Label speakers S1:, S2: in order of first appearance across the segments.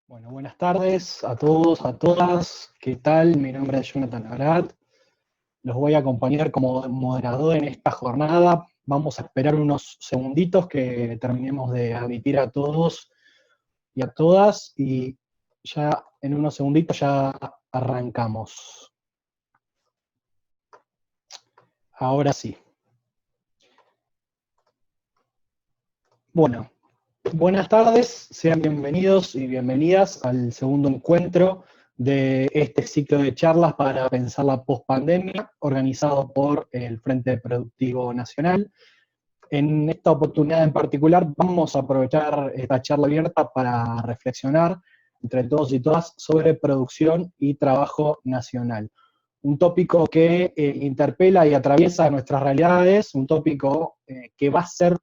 S1: Bueno, buenas tardes a todos, a todas. ¿Qué tal? Mi nombre es Jonathan Arat. Los voy a acompañar como moderador en esta jornada. Vamos a esperar unos segunditos que terminemos de admitir a todos y a todas y ya en unos segunditos ya arrancamos. Ahora sí. Bueno, buenas tardes, sean bienvenidos y bienvenidas al segundo encuentro de este ciclo de charlas para pensar la pospandemia, organizado por el Frente Productivo Nacional. En esta oportunidad en particular vamos a aprovechar esta charla abierta para reflexionar entre todos y todas sobre producción y trabajo nacional. Un tópico que interpela y atraviesa nuestras realidades, un tópico que va a ser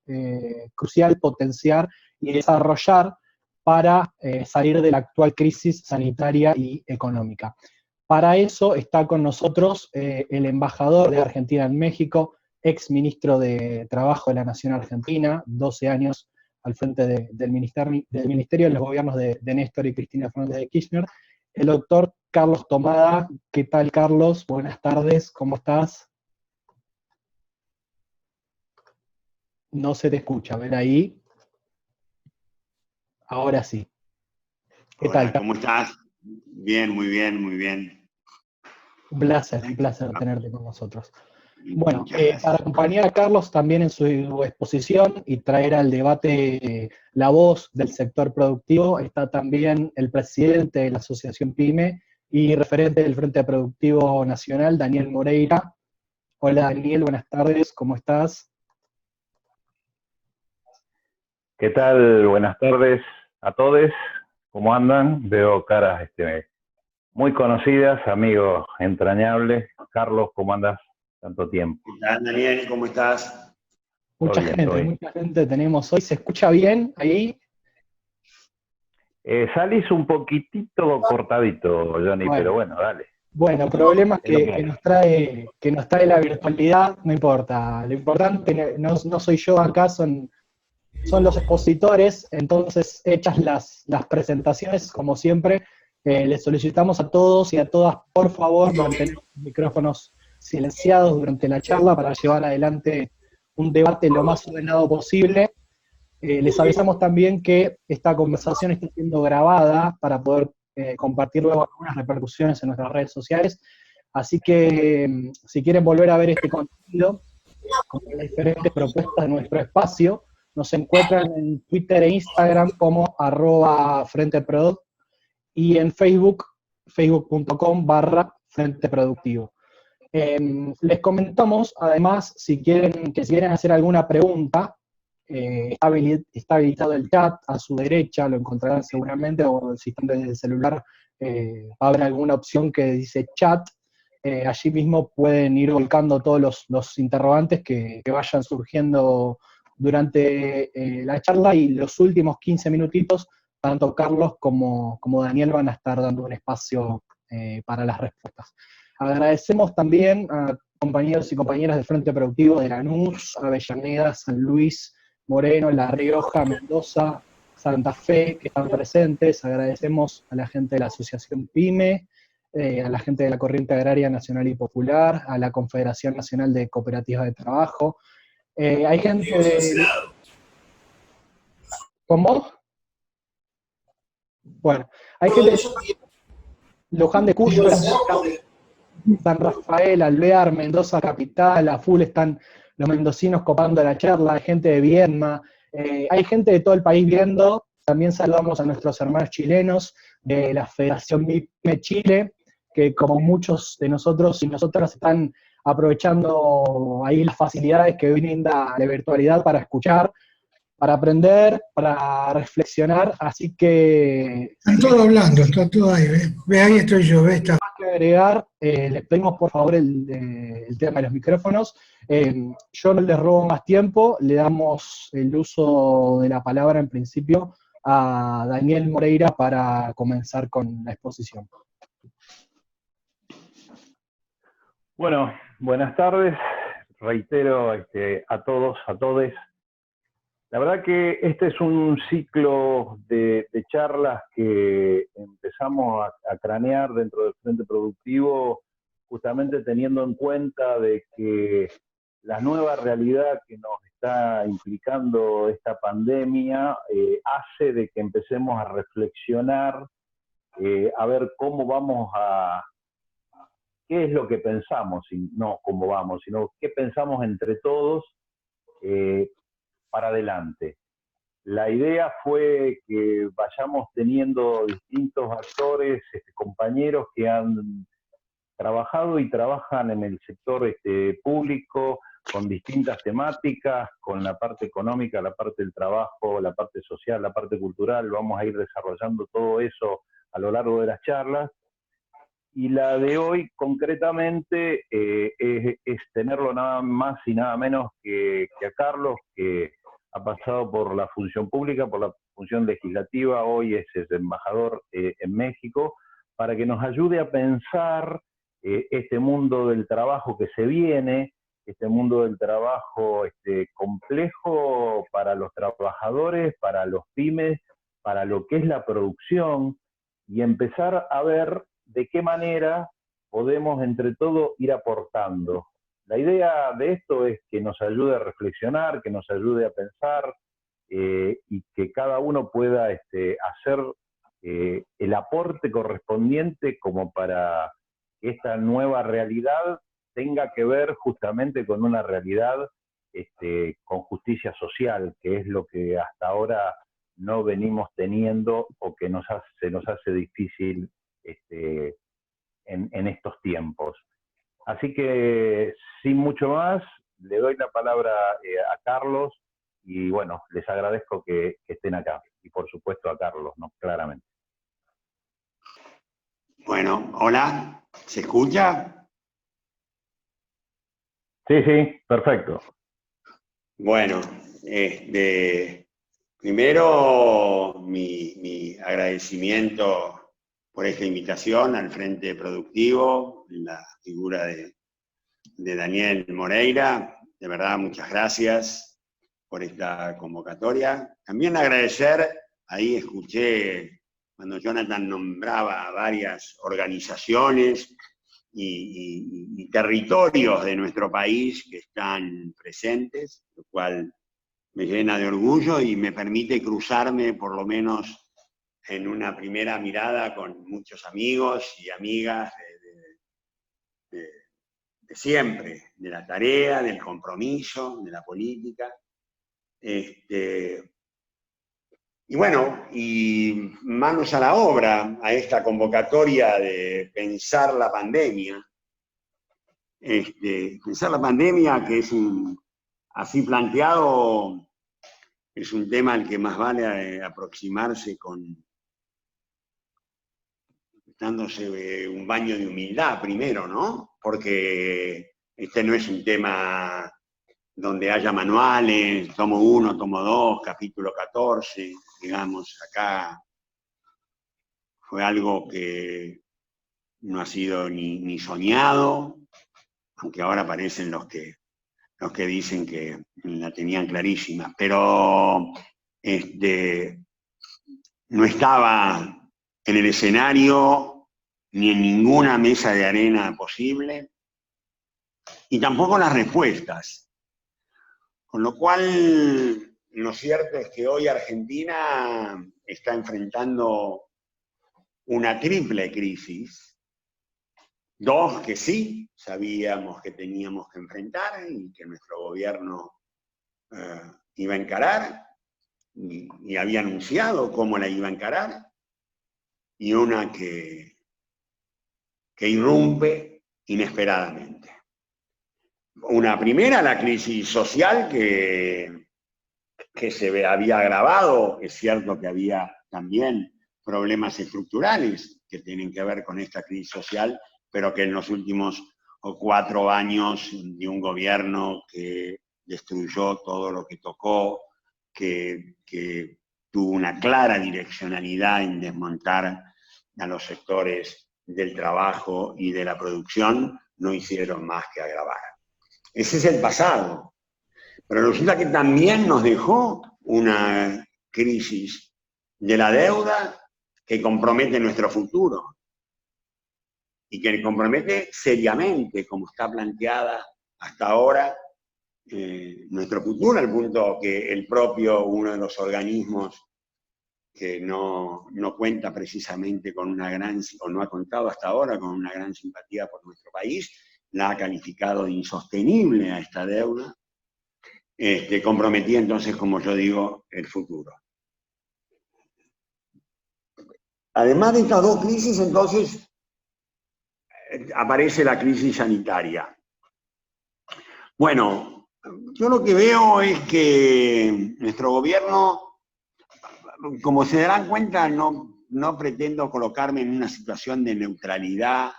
S1: crucial potenciar y desarrollar para salir de la actual crisis sanitaria y económica. Para eso está con nosotros el embajador de Argentina en México, ex ministro de Trabajo de la Nación Argentina, 12 años al frente del Ministerio de los Gobiernos de Néstor y Cristina Fernández de Kirchner, el doctor Carlos Tomada. ¿Qué tal, Carlos? Buenas tardes, ¿cómo estás? No se te escucha, ¿ven ahí? Ahora sí. ¿Qué tal,
S2: Hola,
S1: Carlos?
S2: ¿cómo estás? Bien, muy bien, muy bien.
S1: Un placer tenerte con nosotros. Bueno,
S2: Muchas
S1: para
S2: gracias.
S1: acompañar a Carlos también en su exposición y traer al debate la voz del sector productivo, está también el presidente de la Asociación PYME y referente del Frente Productivo Nacional, Daniel Moreira. Hola Daniel, buenas tardes, ¿cómo estás?
S3: ¿Qué tal? Buenas tardes a todos. ¿Cómo andan? Veo caras muy conocidas, amigo entrañable. Carlos, ¿cómo andas? Tanto tiempo.
S2: ¿Qué tal, Daniel? ¿Cómo estás?
S3: Todo bien, todo bien.
S1: Mucha gente tenemos hoy. ¿Se escucha bien ahí?
S3: Salís un poquitito cortadito, Johnny, pero
S1: Bueno,
S3: bueno, dale.
S1: bueno, problemas
S3: Es lo que
S1: que
S3: hay.
S1: nos trae la virtualidad, no importa. Lo importante no soy yo acá, son los expositores. Entonces, hechas las presentaciones, como siempre, les solicitamos a todos y a todas, por favor, mantener los micrófonos silenciados durante la charla para llevar adelante un debate lo más ordenado posible. Les avisamos también que esta conversación está siendo grabada para poder compartir luego algunas repercusiones en nuestras redes sociales. Así que si quieren volver a ver este contenido, con las diferentes propuestas de nuestro espacio, nos encuentran en Twitter e Instagram como @FrenteProduct y en Facebook, facebook.com/Frente Productivo. Les comentamos, además, si quieren hacer alguna pregunta, está habilitado el chat a su derecha, lo encontrarán seguramente, o si están desde el celular, va a haber alguna opción que dice chat. Allí mismo pueden ir volcando todos los interrogantes que vayan surgiendo durante la charla, y los últimos 15 minutitos, tanto Carlos como Daniel van a estar dando un espacio para las respuestas. Agradecemos también a compañeros y compañeras del Frente Productivo de Lanús, Avellaneda, San Luis, Moreno, La Rioja, Mendoza, Santa Fe, que están presentes. Agradecemos a la gente de la Asociación PYME, a la gente de la Corriente Agraria Nacional y Popular, a la Confederación Nacional de Cooperativas de Trabajo. Hay gente de... ¿Cómo? Bueno, hay gente de Luján de Cuyo, San Rafael, Alvear, Mendoza Capital, a full están los mendocinos copando la charla, hay gente de Viedma, hay gente de todo el país viendo. También saludamos a nuestros hermanos chilenos de la Federación MIPYME Chile, que como muchos de nosotros y nosotras están aprovechando ahí las facilidades que brinda la virtualidad para escuchar, para aprender, para reflexionar. Así que...
S4: Están todos hablando, está todo ahí, ve ahí estoy yo, ve esta.
S1: Más que agregar, les pedimos por favor el tema de los micrófonos. Yo no les robo más tiempo, le damos el uso de la palabra en principio a Daniel Moreira para comenzar con la exposición.
S3: Bueno, buenas tardes. Reitero a todos, a todes, La verdad que este es un ciclo de charlas que empezamos a cranear dentro del Frente Productivo, justamente teniendo en cuenta de que la nueva realidad que nos está implicando esta pandemia hace de que empecemos a reflexionar, a ver cómo vamos qué es lo que pensamos, y no cómo vamos, sino qué pensamos entre todos para adelante. La idea fue que vayamos teniendo distintos actores, compañeros que han trabajado y trabajan en el sector público con distintas temáticas, con la parte económica, la parte del trabajo, la parte social, la parte cultural. Vamos a ir desarrollando todo eso a lo largo de las charlas. Y la de hoy, concretamente, es tenerlo nada más y nada menos que a Carlos, que ha pasado por la función pública, por la función legislativa, hoy es embajador en México, para que nos ayude a pensar este mundo del trabajo que se viene, este mundo del trabajo complejo para los trabajadores, para los pymes, para lo que es la producción, y empezar a ver de qué manera podemos entre todos ir aportando. La idea de esto es que nos ayude a reflexionar, que nos ayude a pensar y que cada uno pueda hacer el aporte correspondiente como para que esta nueva realidad tenga que ver justamente con una realidad con justicia social, que es lo que hasta ahora no venimos teniendo o que se nos hace difícil en estos tiempos. Así que, sin mucho más, le doy la palabra a Carlos y, bueno, les agradezco que estén acá. Y, por supuesto, a Carlos, ¿no? Claramente.
S2: Bueno, hola, ¿se escucha?
S3: Sí, sí, perfecto.
S2: Bueno, primero mi agradecimiento por esta invitación al Frente Productivo, en la figura de Daniel Moreira. De verdad, muchas gracias por esta convocatoria. También agradecer, ahí escuché cuando Jonathan nombraba varias organizaciones y territorios de nuestro país que están presentes, lo cual me llena de orgullo y me permite cruzarme por lo menos en una primera mirada con muchos amigos y amigas de siempre, de la tarea, del compromiso, de la política. Y bueno, y manos a la obra a esta convocatoria de pensar la pandemia. Pensar la pandemia, que es así planteado, es un tema al que más vale aproximarse dándose un baño de humildad primero, ¿no? Porque este no es un tema donde haya manuales, tomo 1, tomo 2, capítulo 14, digamos, acá fue algo que no ha sido ni soñado, aunque ahora aparecen los que dicen que la tenían clarísima, pero no estaba en el escenario ni en ninguna mesa de arena posible, y tampoco las respuestas. Con lo cual, lo cierto es que hoy Argentina está enfrentando una triple crisis, dos que sí sabíamos que teníamos que enfrentar y que nuestro gobierno iba a encarar y había anunciado cómo la iba a encarar, y una que irrumpe inesperadamente. Una primera, la crisis social que se había agravado. Es cierto que había también problemas estructurales que tienen que ver con esta crisis social, pero que en los últimos 4 años de un gobierno que destruyó todo lo que tocó, que tuvo una clara direccionalidad en desmontar a los sectores del trabajo y de la producción, no hicieron más que agravar. Ese es el pasado. Pero resulta que también nos dejó una crisis de la deuda que compromete nuestro futuro y que compromete seriamente, como está planteada hasta ahora, nuestro futuro, al punto que el propio, uno de los organismos que no cuenta precisamente con una gran, o no ha contado hasta ahora con una gran simpatía por nuestro país, la ha calificado de insostenible a esta deuda, comprometía entonces, como yo digo, el futuro. Además de estas dos crisis, entonces, aparece la crisis sanitaria. Bueno, yo lo que veo es que nuestro gobierno, como se darán cuenta, no pretendo colocarme en una situación de neutralidad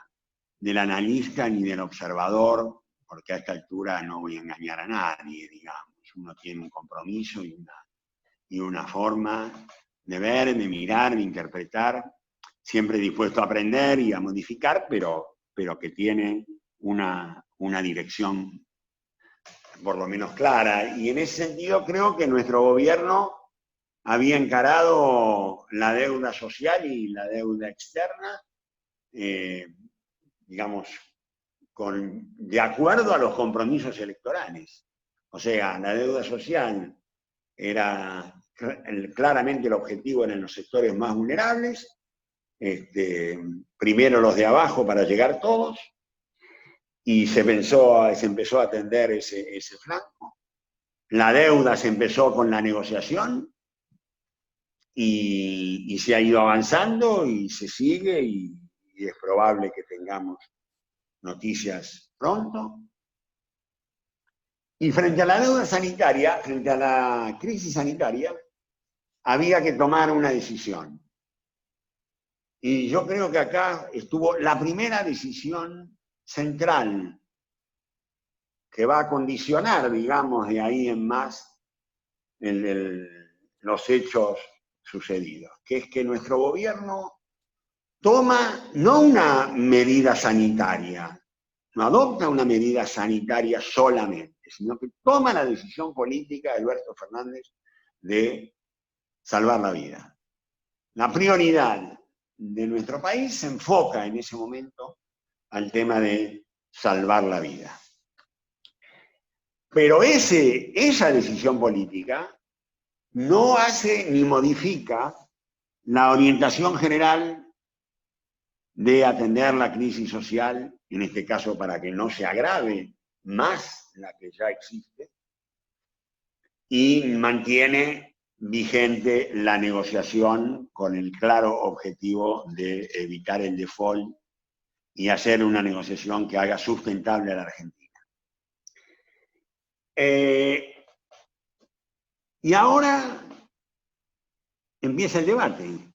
S2: del analista ni del observador, porque a esta altura no voy a engañar a nadie, digamos. Uno tiene un compromiso y una forma de ver, de mirar, de interpretar, siempre dispuesto a aprender y a modificar, pero que tiene una dirección por lo menos clara. Y en ese sentido creo que nuestro gobierno había encarado la deuda social y la deuda externa, digamos, de acuerdo a los compromisos electorales. O sea, la deuda social era claramente el objetivo en los sectores más vulnerables, primero los de abajo para llegar todos, y se empezó a atender ese flanco. La deuda se empezó con la negociación y se ha ido avanzando y se sigue y es probable que tengamos noticias pronto. Y frente a la deuda sanitaria, frente a la crisis sanitaria, había que tomar una decisión. Y yo creo que acá estuvo la primera decisión central que va a condicionar, digamos, de ahí en más los hechos sucedidos, que es que nuestro gobierno toma no una medida sanitaria, no adopta una medida sanitaria solamente, sino que toma la decisión política de Alberto Fernández de salvar la vida. La prioridad de nuestro país se enfoca en ese momento al tema de salvar la vida. Pero esa decisión política no hace ni modifica la orientación general de atender la crisis social, en este caso para que no se agrave más la que ya existe, y mantiene vigente la negociación con el claro objetivo de evitar el default y hacer una negociación que haga sustentable a la Argentina. Y ahora empieza el debate.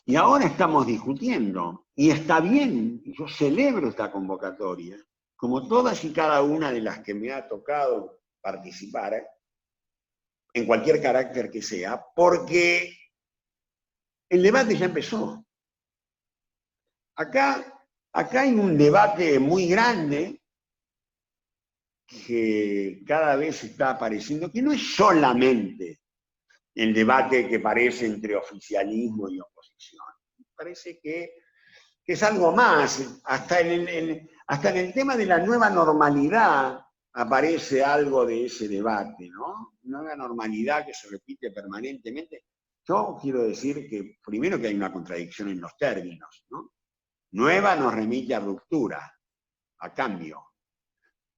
S2: Y ahora estamos discutiendo, y está bien, yo celebro esta convocatoria, como todas y cada una de las que me ha tocado participar, en cualquier carácter que sea, porque el debate ya empezó. Acá hay un debate muy grande que cada vez está apareciendo, que no es solamente el debate que parece entre oficialismo y oposición. Parece que es algo más. Hasta en el tema de la nueva normalidad aparece algo de ese debate, ¿no? Nueva normalidad que se repite permanentemente. Yo quiero decir que, primero, que hay una contradicción en los términos, ¿no? Nueva nos remite a ruptura, a cambio.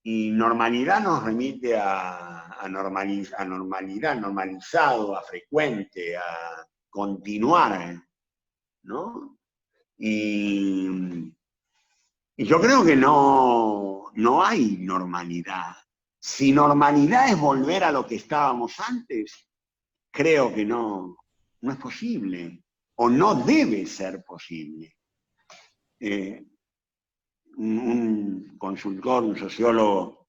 S2: Y normalidad nos remite a normalidad, normalizado, a frecuente, a continuar, ¿no? Y yo creo que no hay normalidad. Si normalidad es volver a lo que estábamos antes, creo que no es posible, o no debe ser posible. Un consultor, un sociólogo,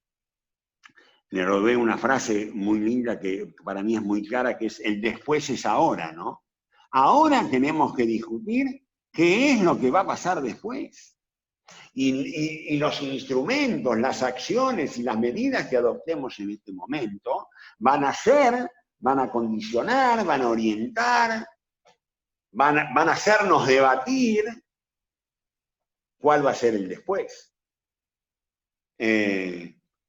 S2: le robé una frase muy linda que para mí es muy clara, que es: el después es ahora, ¿no? Ahora tenemos que discutir qué es lo que va a pasar después. Y los instrumentos, las acciones y las medidas que adoptemos en este momento van a ser van a condicionar, van a orientar, van a hacernos debatir cuál va a ser el después.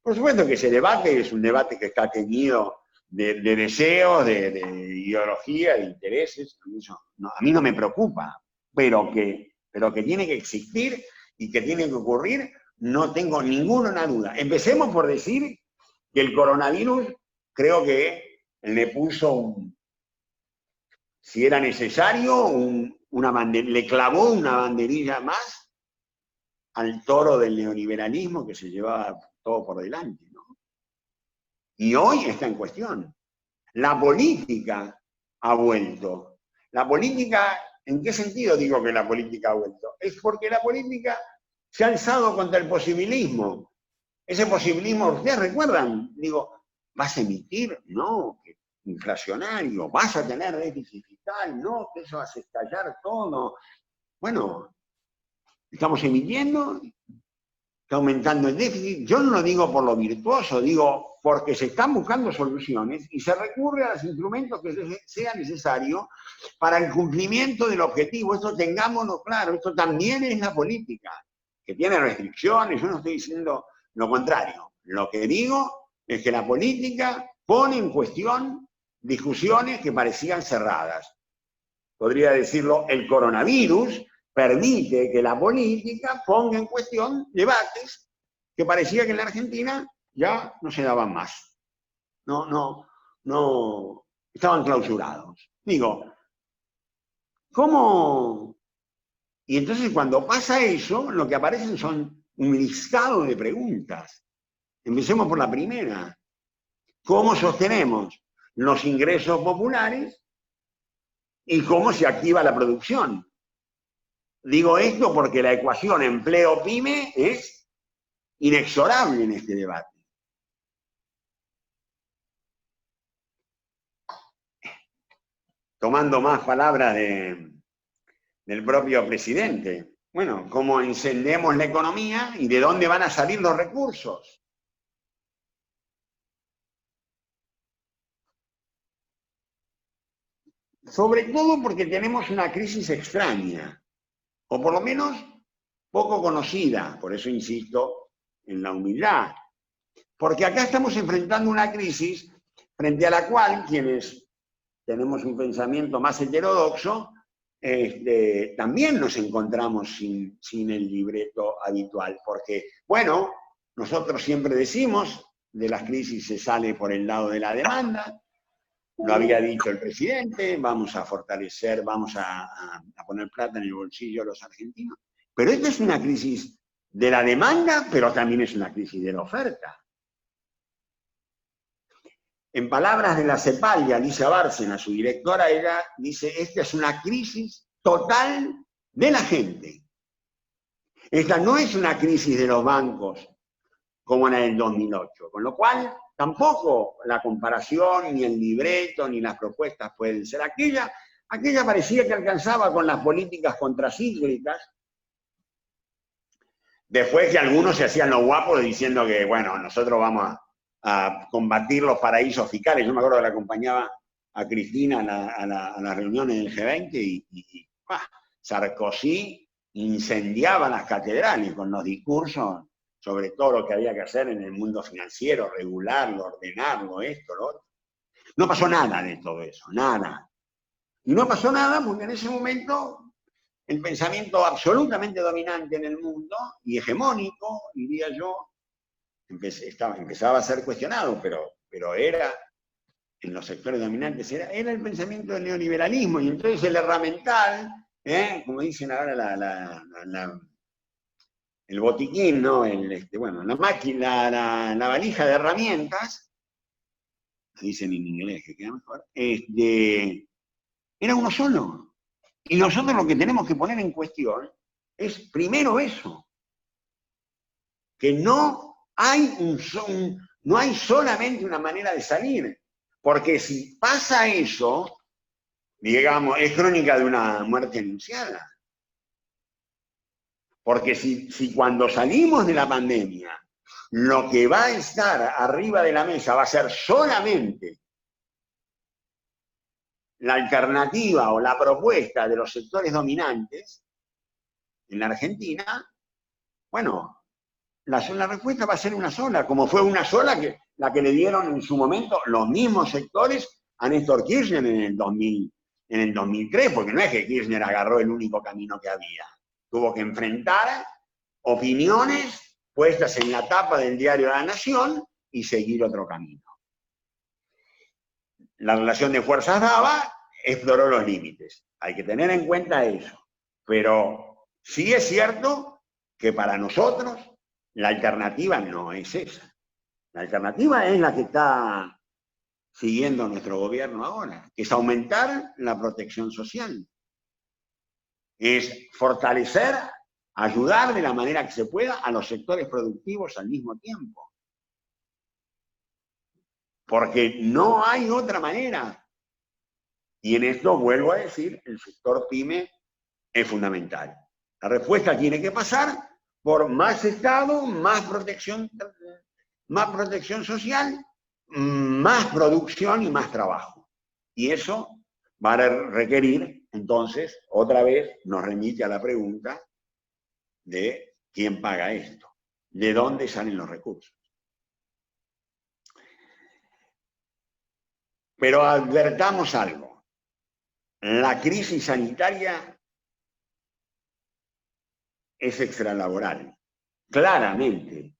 S2: Por supuesto que ese debate es un debate que está teñido de deseos, de ideología, de intereses. A mí no me preocupa, pero que tiene que existir y que tiene que ocurrir, no tengo ninguna duda. Empecemos por decir que el coronavirus creo que le puso, si era necesario, le clavó una banderilla más al toro del neoliberalismo que se llevaba todo por delante, ¿no? Y hoy está en cuestión. La política ha vuelto. La política, ¿en qué sentido digo que la política ha vuelto? Es porque la política se ha alzado contra el posibilismo. Ese posibilismo, ¿ustedes recuerdan? Digo, ¿vas a emitir? No, que inflacionario. ¿Vas a tener déficit fiscal? No, que eso hace estallar todo. Bueno, estamos emitiendo, está aumentando el déficit. Yo no lo digo por lo virtuoso, digo porque se están buscando soluciones y se recurre a los instrumentos que sea necesario para el cumplimiento del objetivo. Esto tengámoslo claro, esto también es la política, que tiene restricciones. Yo no estoy diciendo lo contrario. Lo que digo es que la política pone en cuestión discusiones que parecían cerradas. Podría decirlo, el coronavirus permite que la política ponga en cuestión debates que parecía que en la Argentina ya no se daban más. No, estaban clausurados. Digo, ¿cómo? Y entonces cuando pasa eso, lo que aparecen son un listado de preguntas. Empecemos por la primera. ¿Cómo sostenemos los ingresos populares y cómo se activa la producción? Digo esto porque la ecuación empleo-pyme es inexorable en este debate. Tomando más palabras del propio presidente. Bueno, ¿cómo encendemos la economía y de dónde van a salir los recursos? Sobre todo porque tenemos una crisis extraña, o por lo menos poco conocida, por eso insisto en la humildad. Porque acá estamos enfrentando una crisis frente a la cual quienes tenemos un pensamiento más heterodoxo, también nos encontramos sin el libreto habitual. Porque, bueno, nosotros siempre decimos, de las crisis se sale por el lado de la demanda, lo había dicho el presidente, vamos a fortalecer, vamos a poner plata en el bolsillo de los argentinos. Pero esta es una crisis de la demanda, pero también es una crisis de la oferta. En palabras de la CEPAL, Alicia Bárcena, su directora, ella dice, esta es una crisis total de la gente. Esta no es una crisis de los bancos como en el 2008, con lo cual tampoco la comparación, ni el libreto, ni las propuestas pueden ser. Aquella parecía que alcanzaba con las políticas contracíclicas, después que algunos se hacían los guapos diciendo que, bueno, nosotros vamos a combatir los paraísos fiscales. Yo me acuerdo que la acompañaba a Cristina a las reuniones del G20 y Sarkozy incendiaba las catedrales con los discursos sobre todo lo que había que hacer en el mundo financiero, regularlo, ordenarlo, esto, lo otro. No pasó nada de todo eso, nada. Y no pasó nada porque en ese momento el pensamiento absolutamente dominante en el mundo y hegemónico, diría yo, empezaba a ser cuestionado, pero era, en los sectores dominantes, era el pensamiento del neoliberalismo. Y entonces el herramental, como dicen ahora el botiquín, ¿no? La máquina, la valija de herramientas, dicen en inglés que queda mejor, era uno solo. Y nosotros lo que tenemos que poner en cuestión es primero eso, que no hay solamente una manera de salir, porque si pasa eso, digamos, es crónica de una muerte anunciada. Porque si cuando salimos de la pandemia, lo que va a estar arriba de la mesa va a ser solamente la alternativa o la propuesta de los sectores dominantes en la Argentina, bueno, la respuesta va a ser una sola, como fue una sola la que le dieron en su momento los mismos sectores a Néstor Kirchner en el 2003, porque no es que Kirchner agarró el único camino que había. Tuvo que enfrentar opiniones puestas en la tapa del diario La Nación y seguir otro camino. La relación de fuerzas daba, exploró los límites. Hay que tener en cuenta eso. Pero sí es cierto que para nosotros la alternativa no es esa. La alternativa es la que está siguiendo nuestro gobierno ahora, que es aumentar la protección social. Es fortalecer, ayudar de la manera que se pueda a los sectores productivos al mismo tiempo. Porque no hay otra manera. Y en esto, vuelvo a decir, el sector PYME es fundamental. La respuesta tiene que pasar por más Estado, más protección social, más producción y más trabajo. Y eso va a requerir, entonces, otra vez nos remite a la pregunta de quién paga esto, de dónde salen los recursos. Pero advertamos algo. La crisis sanitaria es extralaboral. Claramente,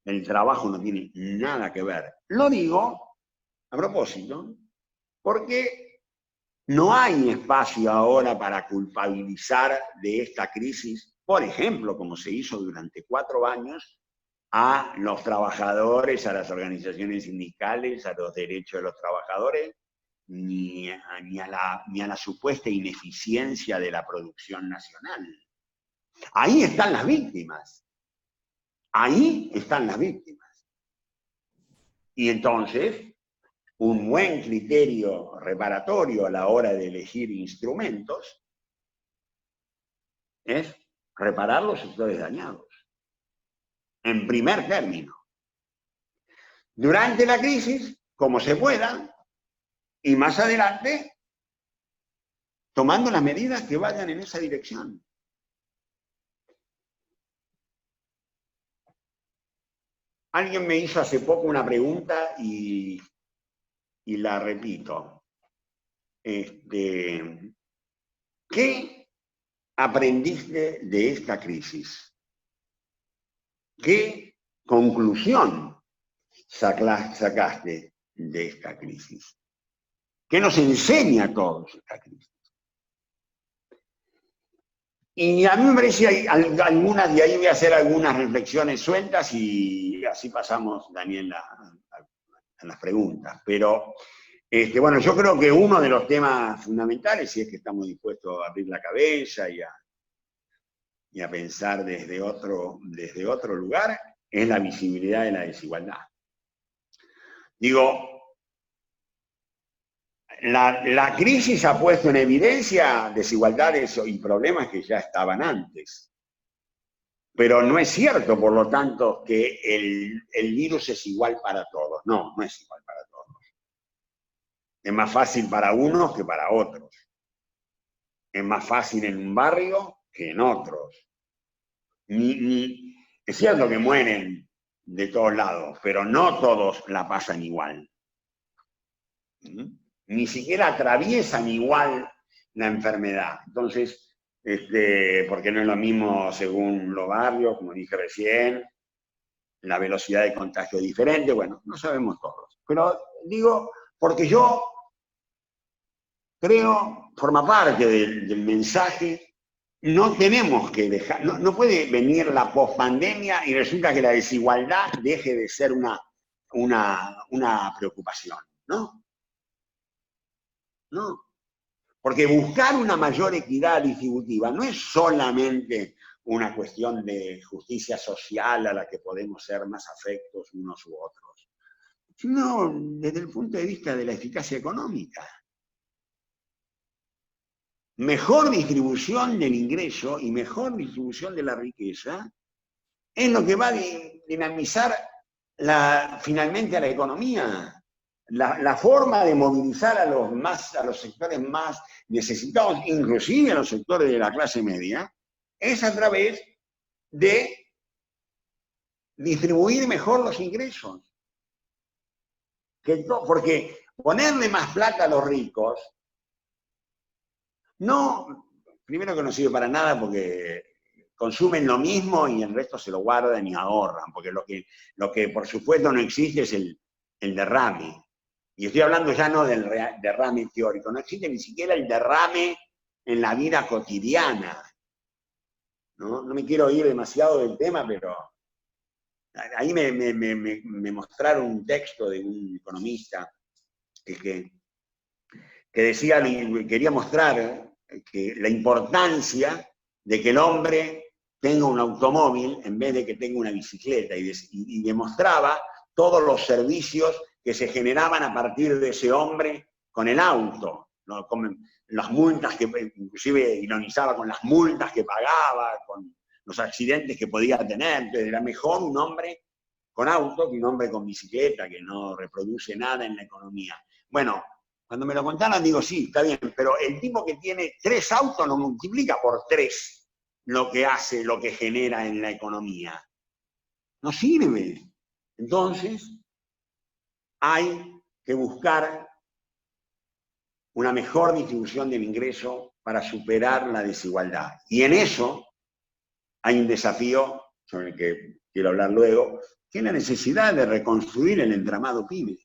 S2: el trabajo no tiene nada que ver. Lo digo a propósito, porque no hay espacio ahora para culpabilizar de esta crisis, por ejemplo, como se hizo durante 4 años, a los trabajadores, a las organizaciones sindicales, a los derechos de los trabajadores, ni a la supuesta ineficiencia de la producción nacional. Ahí están las víctimas. Ahí están las víctimas. Y entonces, un buen criterio reparatorio a la hora de elegir instrumentos es reparar los sectores dañados. En primer término. Durante la crisis, como se pueda, y más adelante, tomando las medidas que vayan en esa dirección. Alguien me hizo hace poco una pregunta y la repito. ¿Qué aprendiste de esta crisis? ¿Qué conclusión sacaste de esta crisis? ¿Qué nos enseña a todos esta crisis? Y a mí me parece algunas, de ahí voy a hacer algunas reflexiones sueltas y así pasamos, Daniel, a las preguntas. Pero, bueno, yo creo que uno de los temas fundamentales, si es que estamos dispuestos a abrir la cabeza y a pensar desde otro lugar, es la visibilidad de la desigualdad. Digo, la crisis ha puesto en evidencia desigualdades y problemas que ya estaban antes. Pero no es cierto, por lo tanto, que el virus es igual para todos. No, no es igual para todos. Es más fácil para unos que para otros. Es más fácil en un barrio que en otros. Es cierto que mueren de todos lados, pero no todos la pasan igual. Ni siquiera atraviesan igual la enfermedad. Entonces, porque no es lo mismo según los barrios, como dije recién, la velocidad de contagio es diferente, bueno, no sabemos todos. Pero digo, porque yo creo, forma parte del mensaje, no tenemos que dejar, no puede venir la pospandemia y resulta que la desigualdad deje de ser una preocupación, ¿no? No. Porque buscar una mayor equidad distributiva no es solamente una cuestión de justicia social a la que podemos ser más afectos unos u otros, sino desde el punto de vista de la eficacia económica. Mejor distribución del ingreso y mejor distribución de la riqueza es lo que va a dinamizar finalmente a la economía. la forma de movilizar a los sectores más necesitados, inclusive a los sectores de la clase media, es a través de distribuir mejor los ingresos. Porque ponerle más plata a los ricos, primero que no sirve para nada porque consumen lo mismo y el resto se lo guardan y ahorran, porque lo que por supuesto no existe es el derrame. Y estoy hablando ya no del derrame teórico, no existe ni siquiera el derrame en la vida cotidiana. No me quiero ir demasiado del tema, pero ahí me mostraron un texto de un economista que decía, quería mostrar que la importancia de que el hombre tenga un automóvil en vez de que tenga una bicicleta, y demostraba todos los servicios que se generaban a partir de ese hombre con el auto, ¿no? Con las multas que, inclusive ironizaba con las multas que pagaba, con los accidentes que podía tener. Entonces era mejor un hombre con auto que un hombre con bicicleta, que no reproduce nada en la economía. Bueno, cuando me lo contaron digo, sí, está bien, pero el tipo que tiene 3 autos no multiplica por 3 lo que hace, lo que genera en la economía. No sirve. Entonces, hay que buscar una mejor distribución del ingreso para superar la desigualdad. Y en eso hay un desafío sobre el que quiero hablar luego, que es la necesidad de reconstruir el entramado PYME.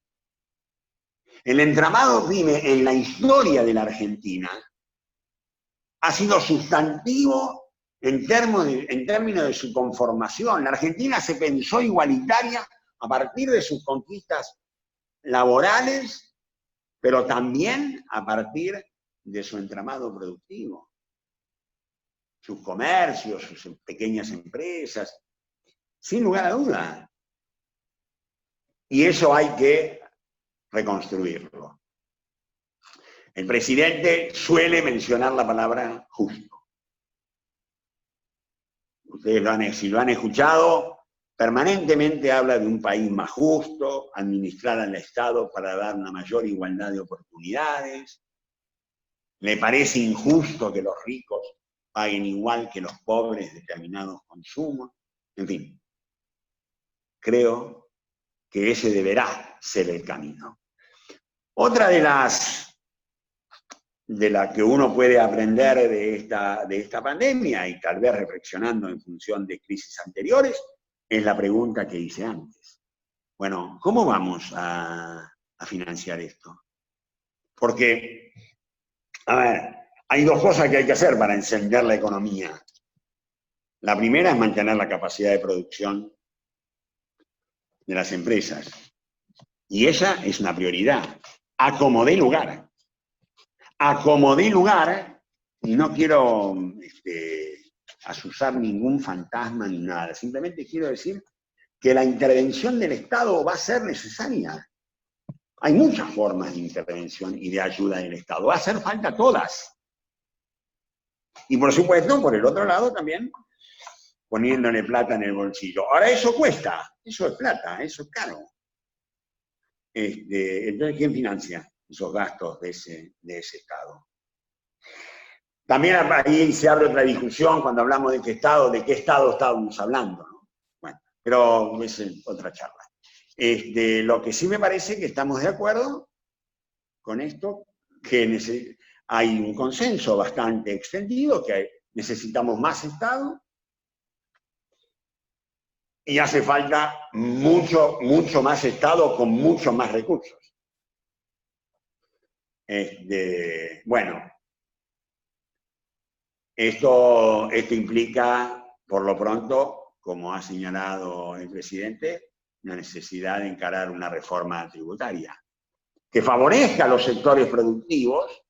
S2: El entramado PYME en la historia de la Argentina ha sido sustantivo en términos de su conformación. La Argentina se pensó igualitaria a partir de sus conquistas laborales, pero también a partir de su entramado productivo. Sus comercios, sus pequeñas empresas, sin lugar a duda. Y eso hay que reconstruirlo. El presidente suele mencionar la palabra justo. Ustedes si lo han escuchado, permanentemente habla de un país más justo, administrar al Estado para dar una mayor igualdad de oportunidades. Le parece injusto que los ricos paguen igual que los pobres determinados consumos. En fin, creo que ese deberá ser el camino. Otra de la que uno puede aprender de esta pandemia, y tal vez reflexionando en función de crisis anteriores, es la pregunta que hice antes. Bueno, ¿cómo vamos a financiar esto? Porque, a ver, hay 2 cosas que hay que hacer para encender la economía. La primera es mantener la capacidad de producción de las empresas. Y esa es una prioridad. A como dé lugar. A como dé lugar, y no quiero asusar ningún fantasma ni nada, simplemente quiero decir que la intervención del Estado va a ser necesaria. Hay muchas formas de intervención y de ayuda del Estado. Va a hacer falta todas. Y por supuesto, por el otro lado también, poniéndole plata en el bolsillo. Ahora, eso cuesta, eso es plata, eso es caro. Entonces, ¿quién financia esos gastos de ese Estado? También ahí se abre otra discusión cuando hablamos de qué Estado estábamos hablando, ¿no? Bueno, pero es otra charla. Lo que sí me parece que estamos de acuerdo con esto, que hay un consenso bastante extendido, que necesitamos más Estado, y hace falta mucho, mucho más Estado con muchos más recursos. Bueno, esto implica, por lo pronto, como ha señalado el presidente, la necesidad de encarar una reforma tributaria que favorezca a los sectores productivos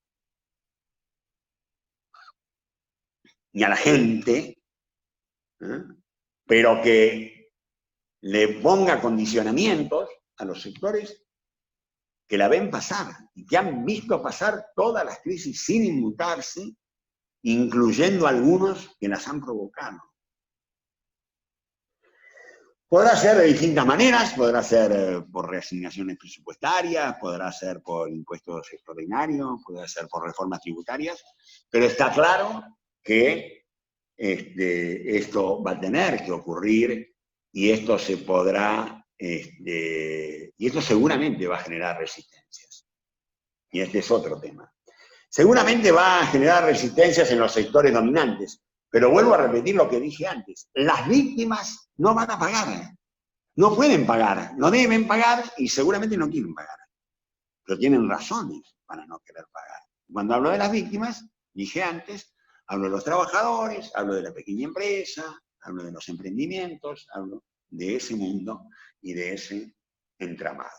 S2: y a la gente, pero que le ponga condicionamientos a los sectores que la ven pasar y que han visto pasar todas las crisis sin inmutarse, incluyendo algunos que las han provocado. Podrá ser de distintas maneras, podrá ser por reasignaciones presupuestarias, podrá ser por impuestos extraordinarios, podrá ser por reformas tributarias, pero está claro que esto va a tener que ocurrir y esto se podrá, y esto seguramente va a generar resistencias. Y este es otro tema. Seguramente va a generar resistencias en los sectores dominantes, pero vuelvo a repetir lo que dije antes. Las víctimas no van a pagar. No pueden pagar, no deben pagar y seguramente no quieren pagar. Pero tienen razones para no querer pagar. Cuando hablo de las víctimas, dije antes, hablo de los trabajadores, hablo de la pequeña empresa, hablo de los emprendimientos, hablo de ese mundo y de ese entramado.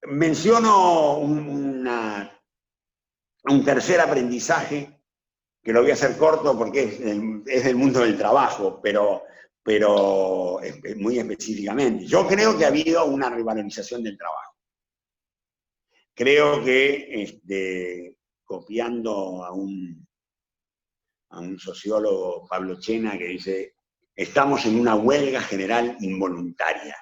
S2: Menciono un tercer aprendizaje, que lo voy a hacer corto porque es del mundo del trabajo, pero muy específicamente. Yo creo que ha habido una revalorización del trabajo. Creo que, copiando a un sociólogo, Pablo Chena, que dice, estamos en una huelga general involuntaria.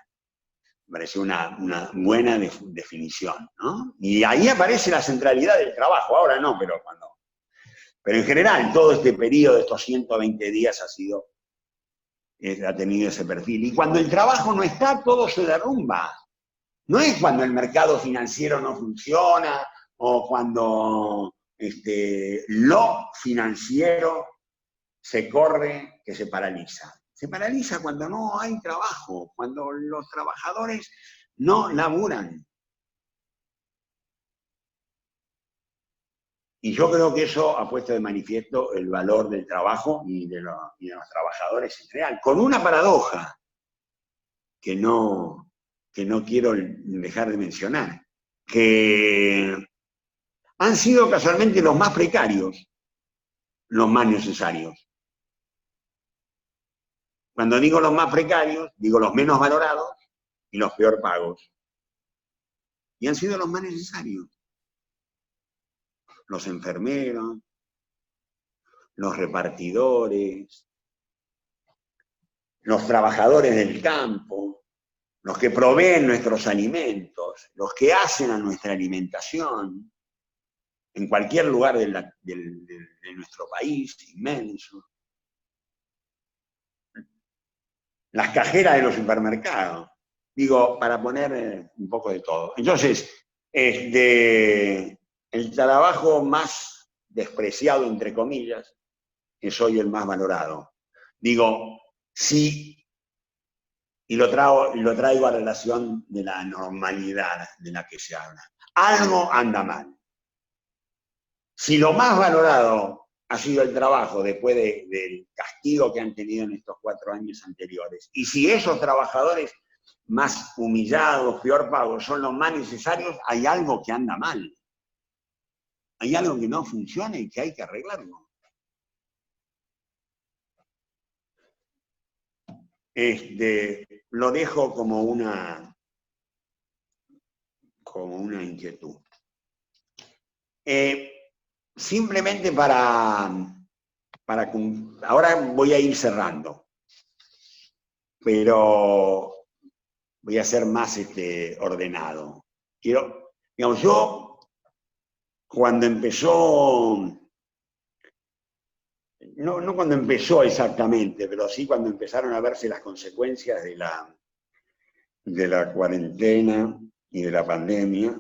S2: Me pareció una buena definición, ¿no? Y ahí aparece la centralidad del trabajo, ahora no, pero en general todo este periodo de estos 120 días ha tenido ese perfil. Y cuando el trabajo no está, todo se derrumba. No es cuando el mercado financiero no funciona o cuando lo financiero se corre, que se paraliza. Se paraliza cuando no hay trabajo, cuando los trabajadores no laburan. Y yo creo que eso ha puesto de manifiesto el valor del trabajo y de los trabajadores en general, con una paradoja que no quiero dejar de mencionar, que han sido casualmente los más precarios, los más necesarios. Cuando digo los más precarios, digo los menos valorados y los peor pagos. Y han sido los más necesarios. Los enfermeros, los repartidores, los trabajadores del campo, los que proveen nuestros alimentos, los que hacen a nuestra alimentación, en cualquier lugar de nuestro país inmenso. Las cajeras de los supermercados, digo, para poner un poco de todo. Entonces, el trabajo más despreciado, entre comillas, es hoy el más valorado. Digo, sí, y lo traigo a relación de la normalidad de la que se habla. Algo anda mal. Si lo más valorado ha sido el trabajo después del castigo que han tenido en estos 4 años anteriores, y si esos trabajadores más humillados, peor pagos, son los más necesarios, hay algo que anda mal. Hay algo que no funciona y que hay que arreglarlo. Lo dejo como una inquietud. Simplemente ahora voy a ir cerrando, pero voy a ser más ordenado. Digamos, yo cuando empezó, no cuando empezó exactamente, pero sí cuando empezaron a verse las consecuencias de la cuarentena y de la pandemia,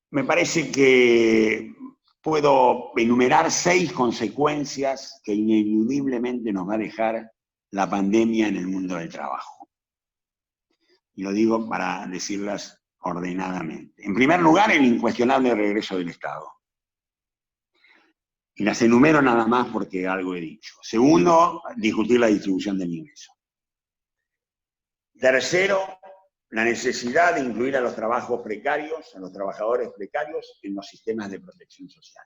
S2: me parece que puedo enumerar 6 consecuencias que ineludiblemente nos va a dejar la pandemia en el mundo del trabajo. Y lo digo para decirlas ordenadamente. En primer lugar, el incuestionable regreso del Estado. Y las enumero nada más porque algo he dicho. Segundo, discutir la distribución del ingreso. Tercero, la necesidad de incluir a los trabajos precarios, a los trabajadores precarios, en los sistemas de protección social.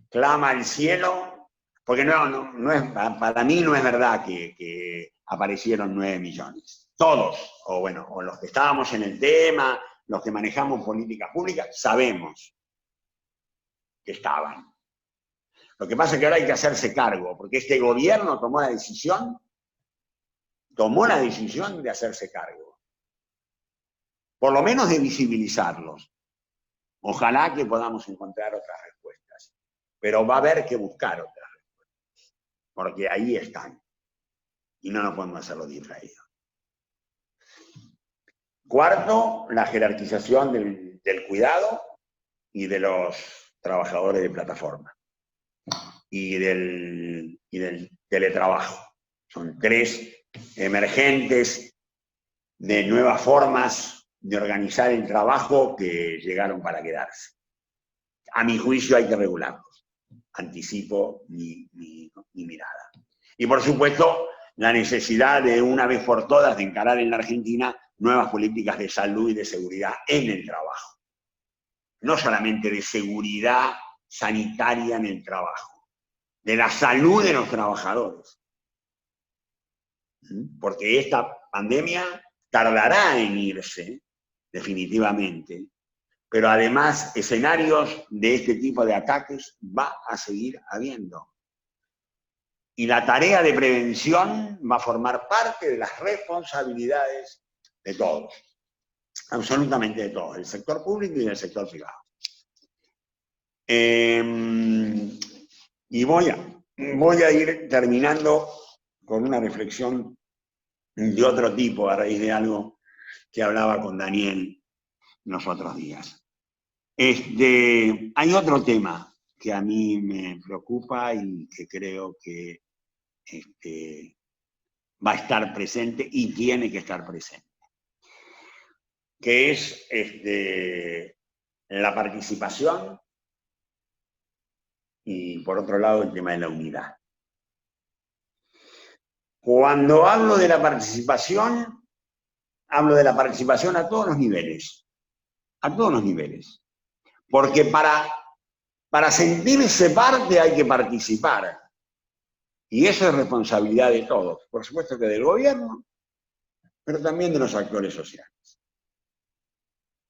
S2: Clama al cielo, porque para mí no es verdad que aparecieron 9 millones. Todos, o los que estábamos en el tema, los que manejamos políticas públicas, sabemos que estaban. Lo que pasa es que ahora hay que hacerse cargo, porque este gobierno tomó la decisión de hacerse cargo. Por lo menos de visibilizarlos. Ojalá que podamos encontrar otras respuestas. Pero va a haber que buscar otras respuestas. Porque ahí están. Y no nos podemos hacerlo distraídos. Cuarto, la jerarquización del cuidado y de los trabajadores de plataforma. Y del teletrabajo. Son 3 emergentes de nuevas formas de organizar el trabajo que llegaron para quedarse. A mi juicio hay que regularlos. Anticipo mi mirada. Y por supuesto, la necesidad de una vez por todas de encarar en la Argentina nuevas políticas de salud y de seguridad en el trabajo. No solamente de seguridad sanitaria en el trabajo, de la salud de los trabajadores. Porque esta pandemia tardará en irse, definitivamente, pero además escenarios de este tipo de ataques va a seguir habiendo. Y la tarea de prevención va a formar parte de las responsabilidades de todos, absolutamente de todos, del sector público y del sector privado. Y voy a ir terminando con una reflexión de otro tipo a raíz de algo que hablaba con Daniel los otros días. Hay otro tema que a mí me preocupa y que creo que va a estar presente y tiene que estar presente, que es la participación y, por otro lado, el tema de la unidad. Cuando hablo de la participación a todos los niveles. A todos los niveles. Porque para sentirse parte hay que participar. Y eso es responsabilidad de todos. Por supuesto que del gobierno, pero también de los actores sociales.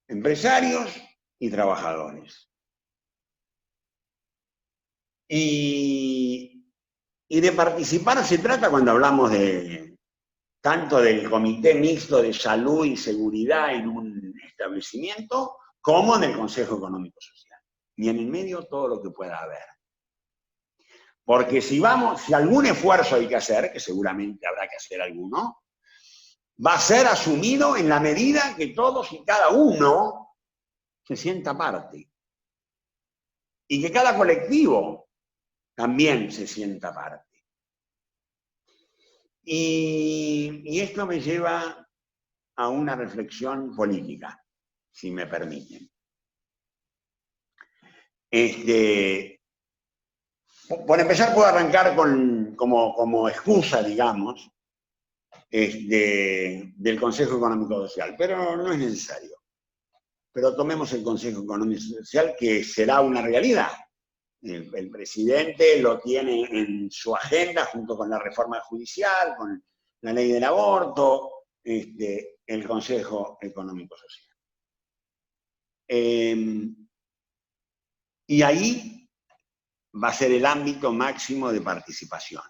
S2: Empresarios y trabajadores. Y de participar se trata cuando hablamos tanto del Comité Mixto de Salud y Seguridad en un establecimiento, como del Consejo Económico Social. Y en el medio todo lo que pueda haber. Porque si algún esfuerzo hay que hacer, que seguramente habrá que hacer alguno, va a ser asumido en la medida que todos y cada uno se sienta parte. Y que cada colectivo también se sienta parte. Y esto me lleva a una reflexión política, si me permiten. Por empezar, puedo arrancar como excusa, digamos, del Consejo Económico Social, pero no es necesario. Pero tomemos el Consejo Económico Social, que será una realidad. El presidente lo tiene en su agenda junto con la reforma judicial, con la ley del aborto, el Consejo Económico Social. Y ahí va a ser el ámbito máximo de participación.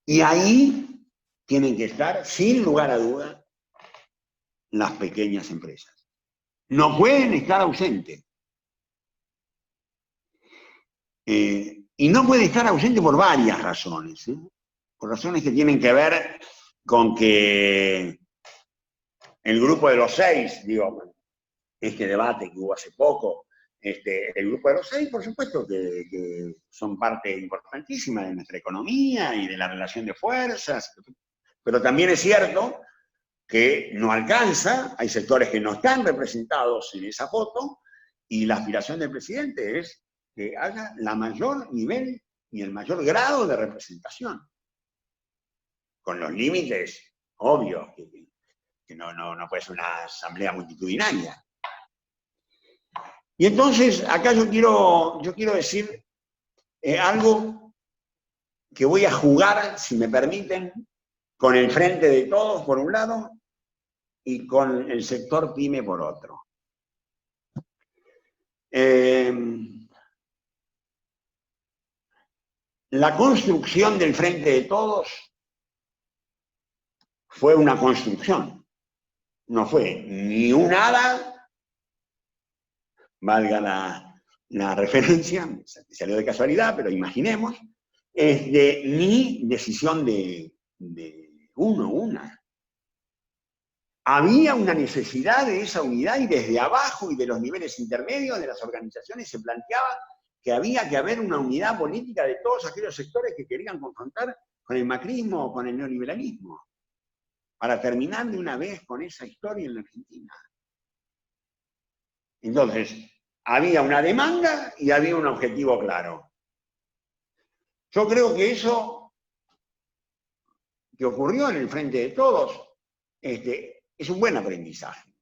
S2: Y ahí tienen que estar, sin lugar a duda, las pequeñas empresas. No pueden estar ausentes. Y no puede estar ausente por varias razones. Por razones que tienen que ver con que el grupo de los 6, digo, este debate que hubo hace poco, el grupo de los 6, por supuesto, que son parte importantísima de nuestra economía y de la relación de fuerzas, pero también es cierto que no alcanza, hay sectores que no están representados en esa foto, y la aspiración del presidente es que haga la mayor nivel y el mayor grado de representación. Con los límites obvios, que no puede ser una asamblea multitudinaria. Y entonces, acá yo quiero decir algo que voy a jugar, si me permiten, con el Frente de Todos, por un lado, y con el sector PYME, por otro. La construcción del Frente de Todos fue una construcción, no fue ni un hada, valga la referencia, salió de casualidad, pero imaginemos, ni decisión de una. Había una necesidad de esa unidad y desde abajo y de los niveles intermedios de las organizaciones se planteaba que había que haber una unidad política de todos aquellos sectores que querían confrontar con el macrismo o con el neoliberalismo, para terminar de una vez con esa historia en la Argentina. Entonces, había una demanda y había un objetivo claro. Yo creo que eso que ocurrió en el Frente de Todos es un buen aprendizaje.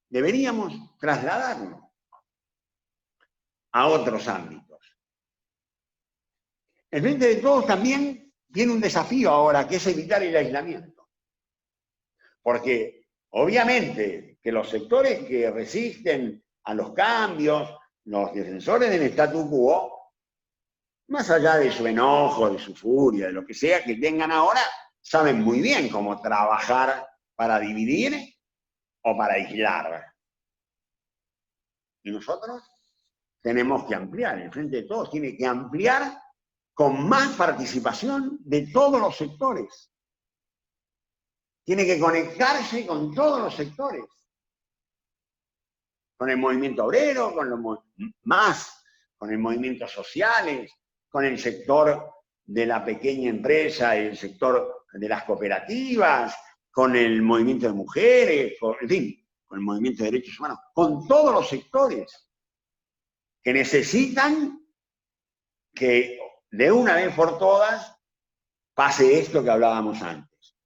S2: Deberíamos trasladarlo a otros ámbitos. El Frente de Todos también tiene un desafío ahora, que es evitar el aislamiento. Porque obviamente que los sectores que resisten a los cambios, los defensores del statu quo, más allá de su enojo, de su furia, de lo que sea que tengan ahora, saben muy bien cómo trabajar para dividir o para aislar. Y nosotros tenemos que ampliar, el Frente de Todos tiene que ampliar con más participación de todos los sectores. Tiene que conectarse con todos los sectores. Con el movimiento obrero, con el movimiento sociales, con el sector de la pequeña empresa, el sector de las cooperativas, con el movimiento de mujeres, en fin, con el movimiento de derechos humanos, con todos los sectores que necesitan que de una vez por todas pase esto que hablábamos antes.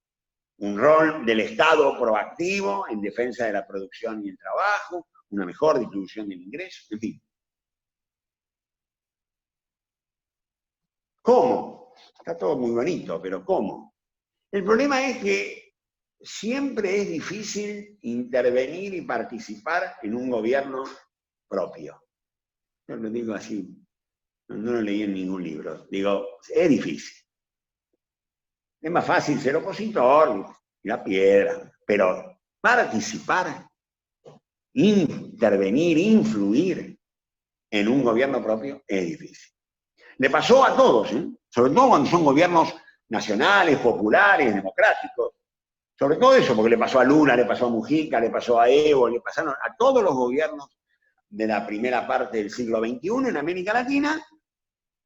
S2: Un rol del Estado proactivo en defensa de la producción y el trabajo, una mejor distribución del ingreso, en fin. ¿Cómo? Está todo muy bonito, pero ¿cómo? El problema es que siempre es difícil intervenir y participar en un gobierno propio. Yo lo digo así, no lo leí en ningún libro. Digo, es difícil. Es más fácil ser opositor y la piedra, pero participar, intervenir, influir en un gobierno propio es difícil. Le pasó a todos, sobre todo cuando son gobiernos nacionales, populares, democráticos. Sobre todo eso, porque le pasó a Lula, le pasó a Mujica, le pasó a Evo, le pasaron a todos los gobiernos de la primera parte del siglo XXI en América Latina,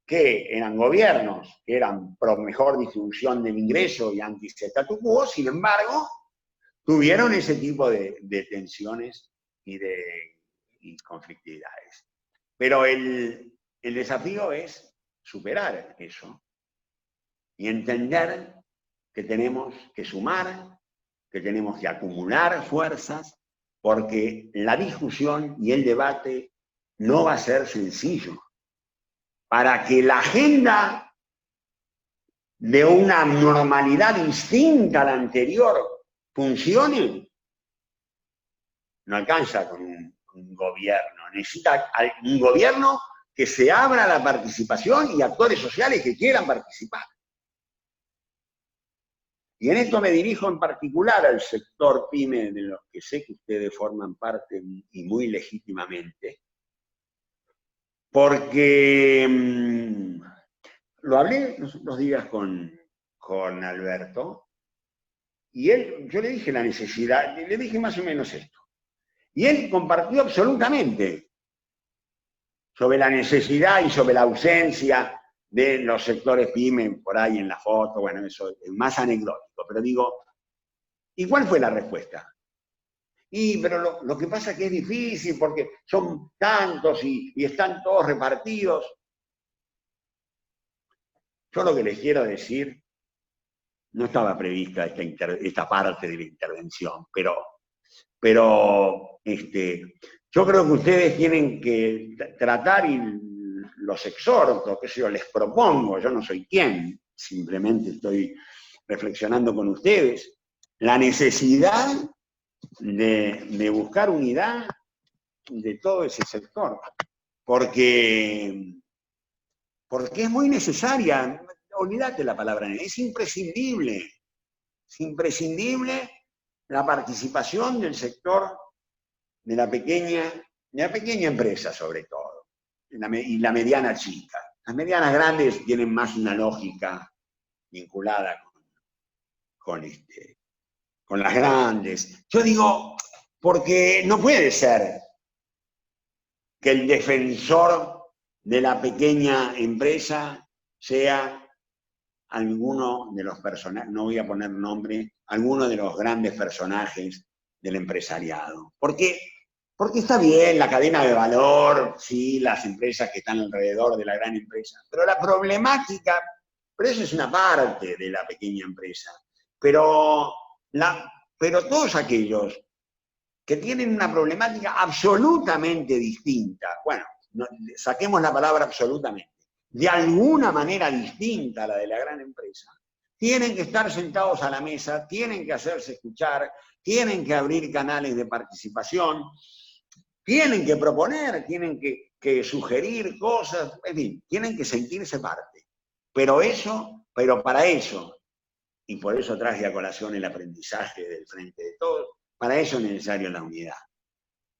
S2: que eran gobiernos que eran pro mejor distribución del ingreso y anti-statu quo, sin embargo, tuvieron ese tipo de tensiones y conflictividades. Pero el desafío es superar eso y entender que tenemos que sumar, que tenemos que acumular fuerzas, porque la discusión y el debate no va a ser sencillo. Para que la agenda de una normalidad distinta a la anterior funcione, no alcanza con un gobierno. Necesita un gobierno que se abra a la participación y actores sociales que quieran participar. Y en esto me dirijo en particular al sector PYME, de los que sé que ustedes forman parte y muy legítimamente, porque lo hablé los días con Alberto, y yo le dije la necesidad, le dije más o menos esto, y él compartió absolutamente sobre la necesidad y sobre la ausencia de los sectores PYME por ahí en la foto, bueno, eso es más anecdótico, pero digo, ¿y cuál fue la respuesta? Pero lo que pasa es que es difícil porque son tantos y están todos repartidos. Yo lo que les quiero decir, no estaba prevista esta parte de la intervención, pero yo creo que ustedes tienen que tratar, y los exhorto, que yo les propongo, yo no soy quien, simplemente estoy reflexionando con ustedes, la necesidad de buscar unidad de todo ese sector. porque es muy necesaria. Olvídate la palabra, es imprescindible la participación del sector de la pequeña empresa sobre todo, y la mediana chica. Las medianas grandes tienen más una lógica vinculada con las grandes. Yo digo, porque no puede ser que el defensor de la pequeña empresa sea alguno de los personajes, no voy a poner nombre, alguno de los grandes personajes del empresariado. Porque está bien la cadena de valor, sí, las empresas que están alrededor de la gran empresa, pero la problemática, pero eso es una parte de la pequeña empresa, pero todos aquellos que tienen una problemática absolutamente distinta, bueno, saquemos la palabra absolutamente, de alguna manera distinta a la de la gran empresa, tienen que estar sentados a la mesa, tienen que hacerse escuchar, tienen que abrir canales de participación, tienen que proponer, tienen que sugerir cosas, en fin, tienen que sentirse parte. Pero para eso, y por eso traje a colación el aprendizaje del Frente de Todos, para eso es necesaria la unidad.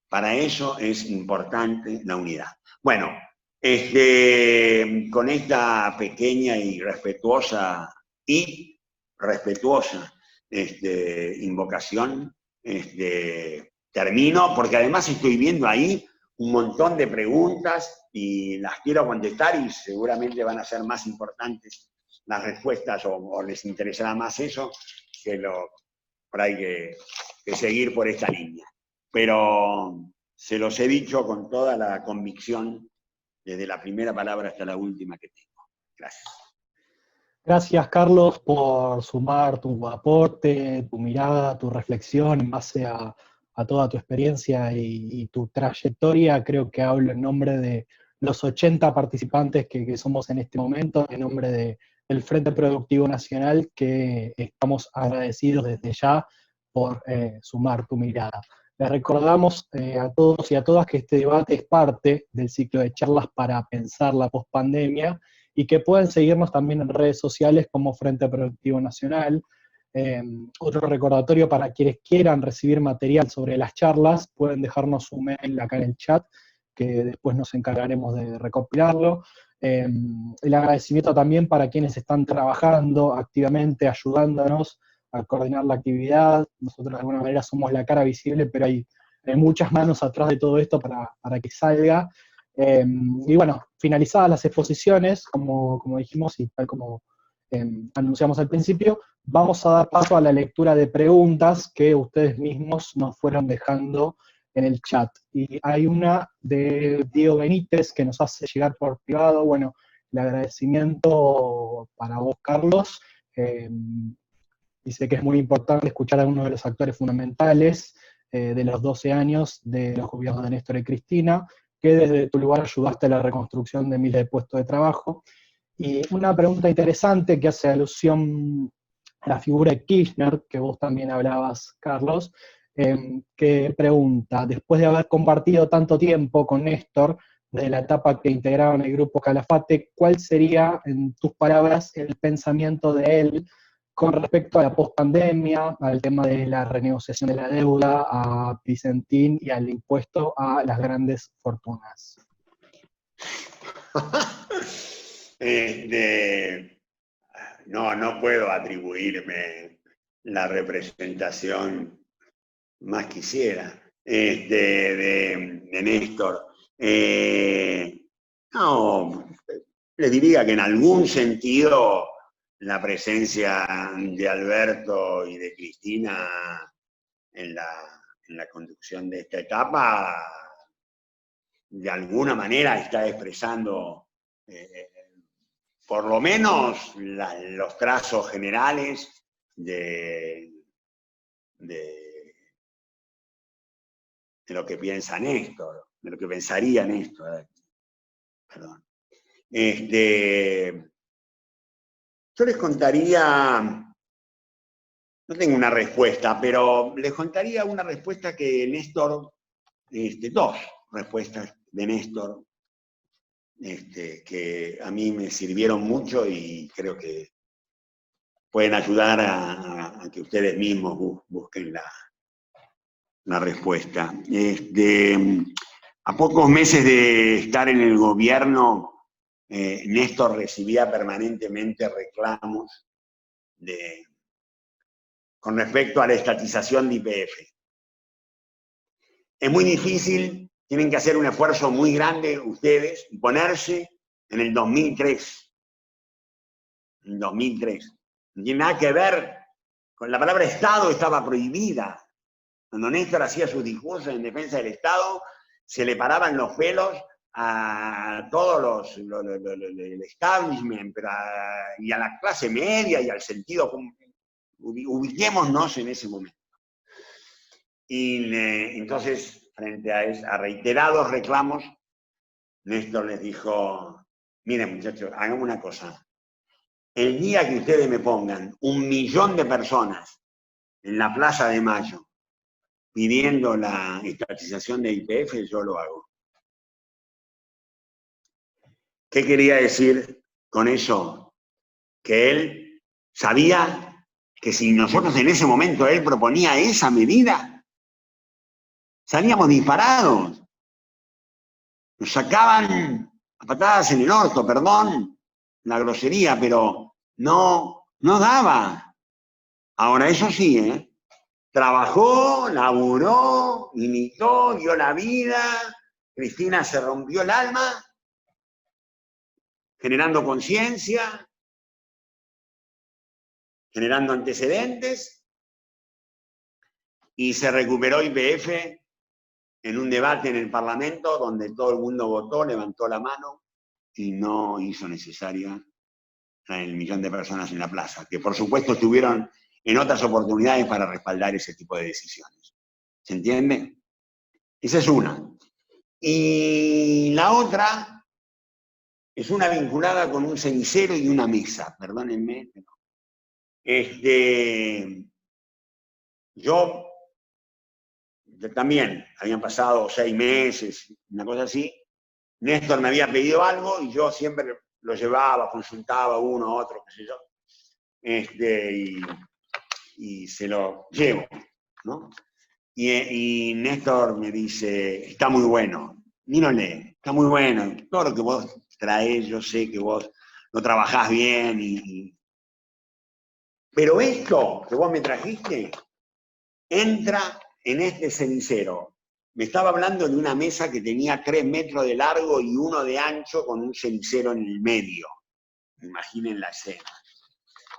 S2: Para eso es importante la unidad. Bueno, con esta pequeña y respetuosa invocación, termino, porque además estoy viendo ahí un montón de preguntas y las quiero contestar y seguramente van a ser más importantes las respuestas o les interesará más eso por ahí que seguir por esta línea. Pero se los he dicho con toda la convicción, desde la primera palabra hasta la última que tengo. Gracias.
S1: Gracias, Carlos, por sumar tu aporte, tu mirada, tu reflexión en base a toda tu experiencia y tu trayectoria. Creo que hablo en nombre de los 80 participantes que somos en este momento, en nombre del Frente Productivo Nacional, que estamos agradecidos desde ya por sumar tu mirada. Les recordamos a todos y a todas que este debate es parte del ciclo de charlas para pensar la pospandemia, y que pueden seguirnos también en redes sociales como Frente Productivo Nacional. Otro recordatorio para quienes quieran recibir material sobre las charlas, pueden dejarnos un mail acá en el chat, que después nos encargaremos de recopilarlo. El agradecimiento también para quienes están trabajando activamente, ayudándonos a coordinar la actividad. Nosotros de alguna manera somos la cara visible, pero hay muchas manos atrás de todo esto para que salga. Y bueno, finalizadas las exposiciones, como dijimos y tal como anunciamos al principio, vamos a dar paso a la lectura de preguntas que ustedes mismos nos fueron dejando en el chat. Y hay una de Diego Benítez que nos hace llegar por privado. Bueno, el agradecimiento para vos, Carlos. Dice que es muy importante escuchar a uno de los actores fundamentales de los 12 años de los gobiernos de Néstor y Cristina, que desde tu lugar ayudaste a la reconstrucción de miles de puestos de trabajo. Y una pregunta interesante que hace alusión a la figura de Kirchner, que vos también hablabas, Carlos, que pregunta, después de haber compartido tanto tiempo con Néstor, desde la etapa que integraban el grupo Calafate, ¿cuál sería, en tus palabras, el pensamiento de él con respecto a la pospandemia, al tema de la renegociación de la deuda, a Vicentín y al impuesto a las grandes fortunas?
S2: No puedo atribuirme la representación, más quisiera, de Néstor. No, les diría que en algún sentido la presencia de Alberto y de Cristina en la conducción de esta etapa, de alguna manera está expresando por lo menos los trazos generales de lo que piensa Néstor, de lo que pensaría Néstor. Perdón. Yo les contaría, no tengo una respuesta, pero les contaría una respuesta que Néstor, dos respuestas de Néstor que a mí me sirvieron mucho y creo que pueden ayudar a que ustedes mismos busquen la respuesta. A pocos meses de estar en el gobierno, Néstor recibía permanentemente reclamos con respecto a la estatización de YPF. Es muy difícil, tienen que hacer un esfuerzo muy grande ustedes y ponerse en el 2003. En 2003. No tiene nada que ver con la palabra Estado, estaba prohibida. Cuando Néstor hacía sus discursos en defensa del Estado, se le paraban los pelos a todos el establishment y a la clase media y al sentido común. Ubiquémonos en ese momento. Y entonces, frente a reiterados reclamos, Néstor les dijo, miren muchachos, hagamos una cosa. El día que ustedes me pongan 1 millón de personas en la Plaza de Mayo pidiendo la estatización de YPF, yo lo hago. ¿Qué quería decir con eso? Que él sabía que si nosotros en ese momento él proponía esa medida, salíamos disparados. Nos sacaban a patadas en el orto, perdón la grosería, pero no daba. Ahora, eso sí, trabajó, laburó, imitó, dio la vida. Cristina se rompió el alma, generando conciencia, generando antecedentes, y se recuperó YPF en un debate en el Parlamento donde todo el mundo votó, levantó la mano y no hizo necesaria el 1 millón de personas en la plaza, que por supuesto estuvieron en otras oportunidades para respaldar ese tipo de decisiones. ¿Se entiende? Esa es una. Y la otra es una vinculada con un cenicero y una mesa, perdónenme. Yo también, habían pasado 6 meses, una cosa así. Néstor me había pedido algo y yo siempre lo llevaba, consultaba uno, otro, qué sé yo. Y se lo llevo, ¿no? Y Néstor me dice, está muy bueno, mírale, está muy bueno, todo lo que vos traés, yo sé que vos lo trabajás bien, pero esto que vos me trajiste entra en este cenicero. Me estaba hablando de una mesa que tenía 3 metros de largo y 1 de ancho con un cenicero en el medio. Imaginen la escena.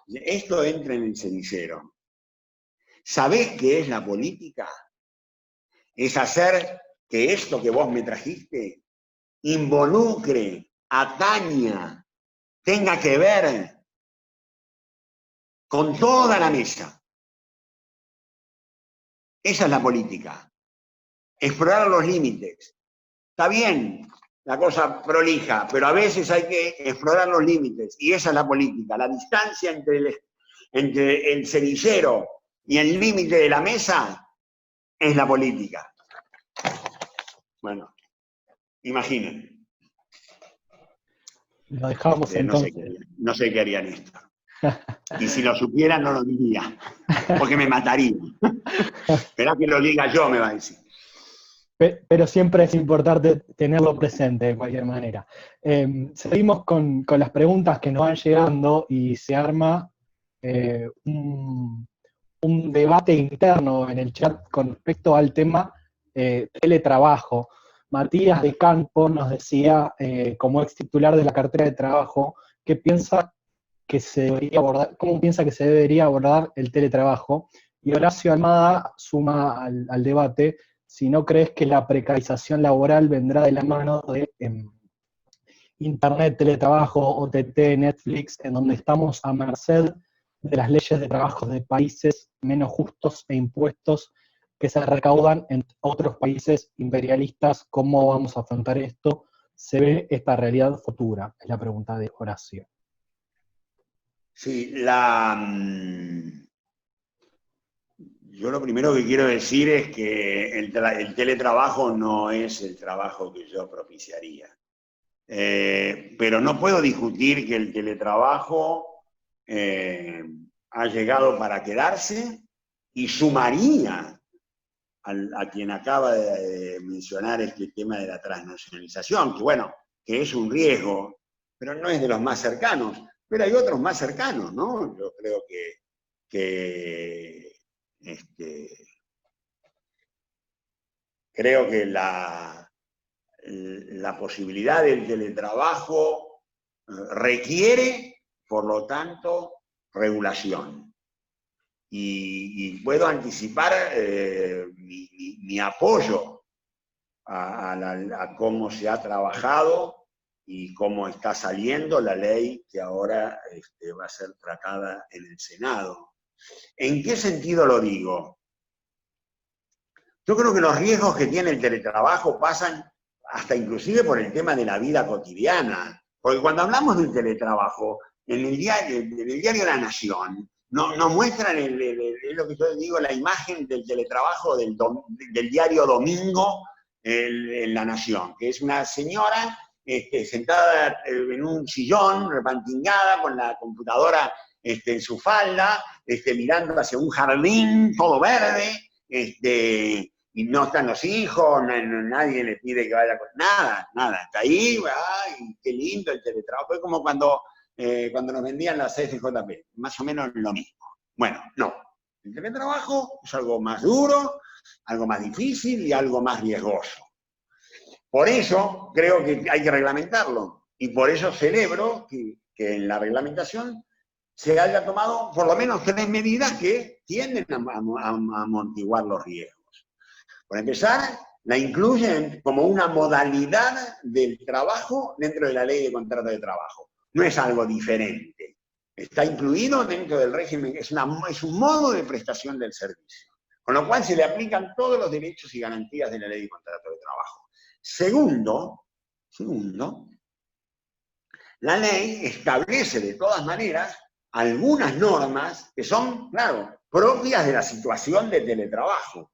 S2: Esto entra en el cenicero. ¿Sabés qué es la política? Es hacer que esto que vos me trajiste involucre, ataña, tenga que ver con toda la mesa. Esa es la política. Explorar los límites. Está bien la cosa prolija, pero a veces hay que explorar los límites, y esa es la política. La distancia entre el cenicero y el límite de la mesa es la política. Bueno, imaginen.
S1: Lo dejamos entonces.
S2: No sé qué harían esto. Y si lo supiera, no lo diría, porque me mataría. Esperá que lo diga yo, me va a decir.
S1: Pero siempre es importante tenerlo presente de cualquier manera. Seguimos con las preguntas que nos van llegando y se arma un debate interno en el chat con respecto al tema teletrabajo. Matías de Campo nos decía, como ex titular de la cartera de trabajo, ¿qué piensa que se debería abordar, cómo piensa que se debería abordar el teletrabajo? Y Horacio Almada suma al debate, si no crees que la precarización laboral vendrá de la mano de Internet, teletrabajo, OTT, Netflix, en donde estamos a merced de las leyes de trabajo de países menos justos e impuestos que se recaudan en otros países imperialistas. ¿Cómo vamos a afrontar esto? ¿Se ve esta realidad futura? Es la pregunta de Horacio.
S2: Sí, yo lo primero que quiero decir es que el teletrabajo no es el trabajo que yo propiciaría. Pero no puedo discutir que el teletrabajo ha llegado para quedarse y sumaría a quien acaba de mencionar este tema de la transnacionalización, que bueno, que es un riesgo, pero no es de los más cercanos, pero hay otros más cercanos, ¿no? Yo creo creo que la posibilidad del teletrabajo requiere, por lo tanto, regulación. Y puedo anticipar mi apoyo a cómo se ha trabajado y cómo está saliendo la ley que ahora va a ser tratada en el Senado. ¿En qué sentido lo digo? Yo creo que los riesgos que tiene el teletrabajo pasan hasta inclusive por el tema de la vida cotidiana. Porque cuando hablamos del teletrabajo, en el diario La Nación, nos muestran, es lo que yo digo, la imagen del teletrabajo del diario Domingo en La Nación, que es una señora sentada en un sillón, repantingada, con la computadora en su falda, mirando hacia un jardín todo verde, y no están los hijos, nadie le pide que vaya con nada, está ahí, ay, qué lindo el teletrabajo. Es como cuando nos vendían las FJP, más o menos lo mismo. Bueno, no. El teletrabajo es algo más duro, algo más difícil y algo más riesgoso. Por eso creo que hay que reglamentarlo. Y por eso celebro que en la reglamentación se haya tomado por lo menos 3 medidas que tienden a amortiguar los riesgos. Por empezar, la incluyen como una modalidad del trabajo dentro de la ley de contrato de trabajo. No es algo diferente. Está incluido dentro del régimen, es un modo de prestación del servicio. Con lo cual se le aplican todos los derechos y garantías de la ley de contrato de trabajo. Segundo, la ley establece de todas maneras algunas normas que son, claro, propias de la situación de teletrabajo.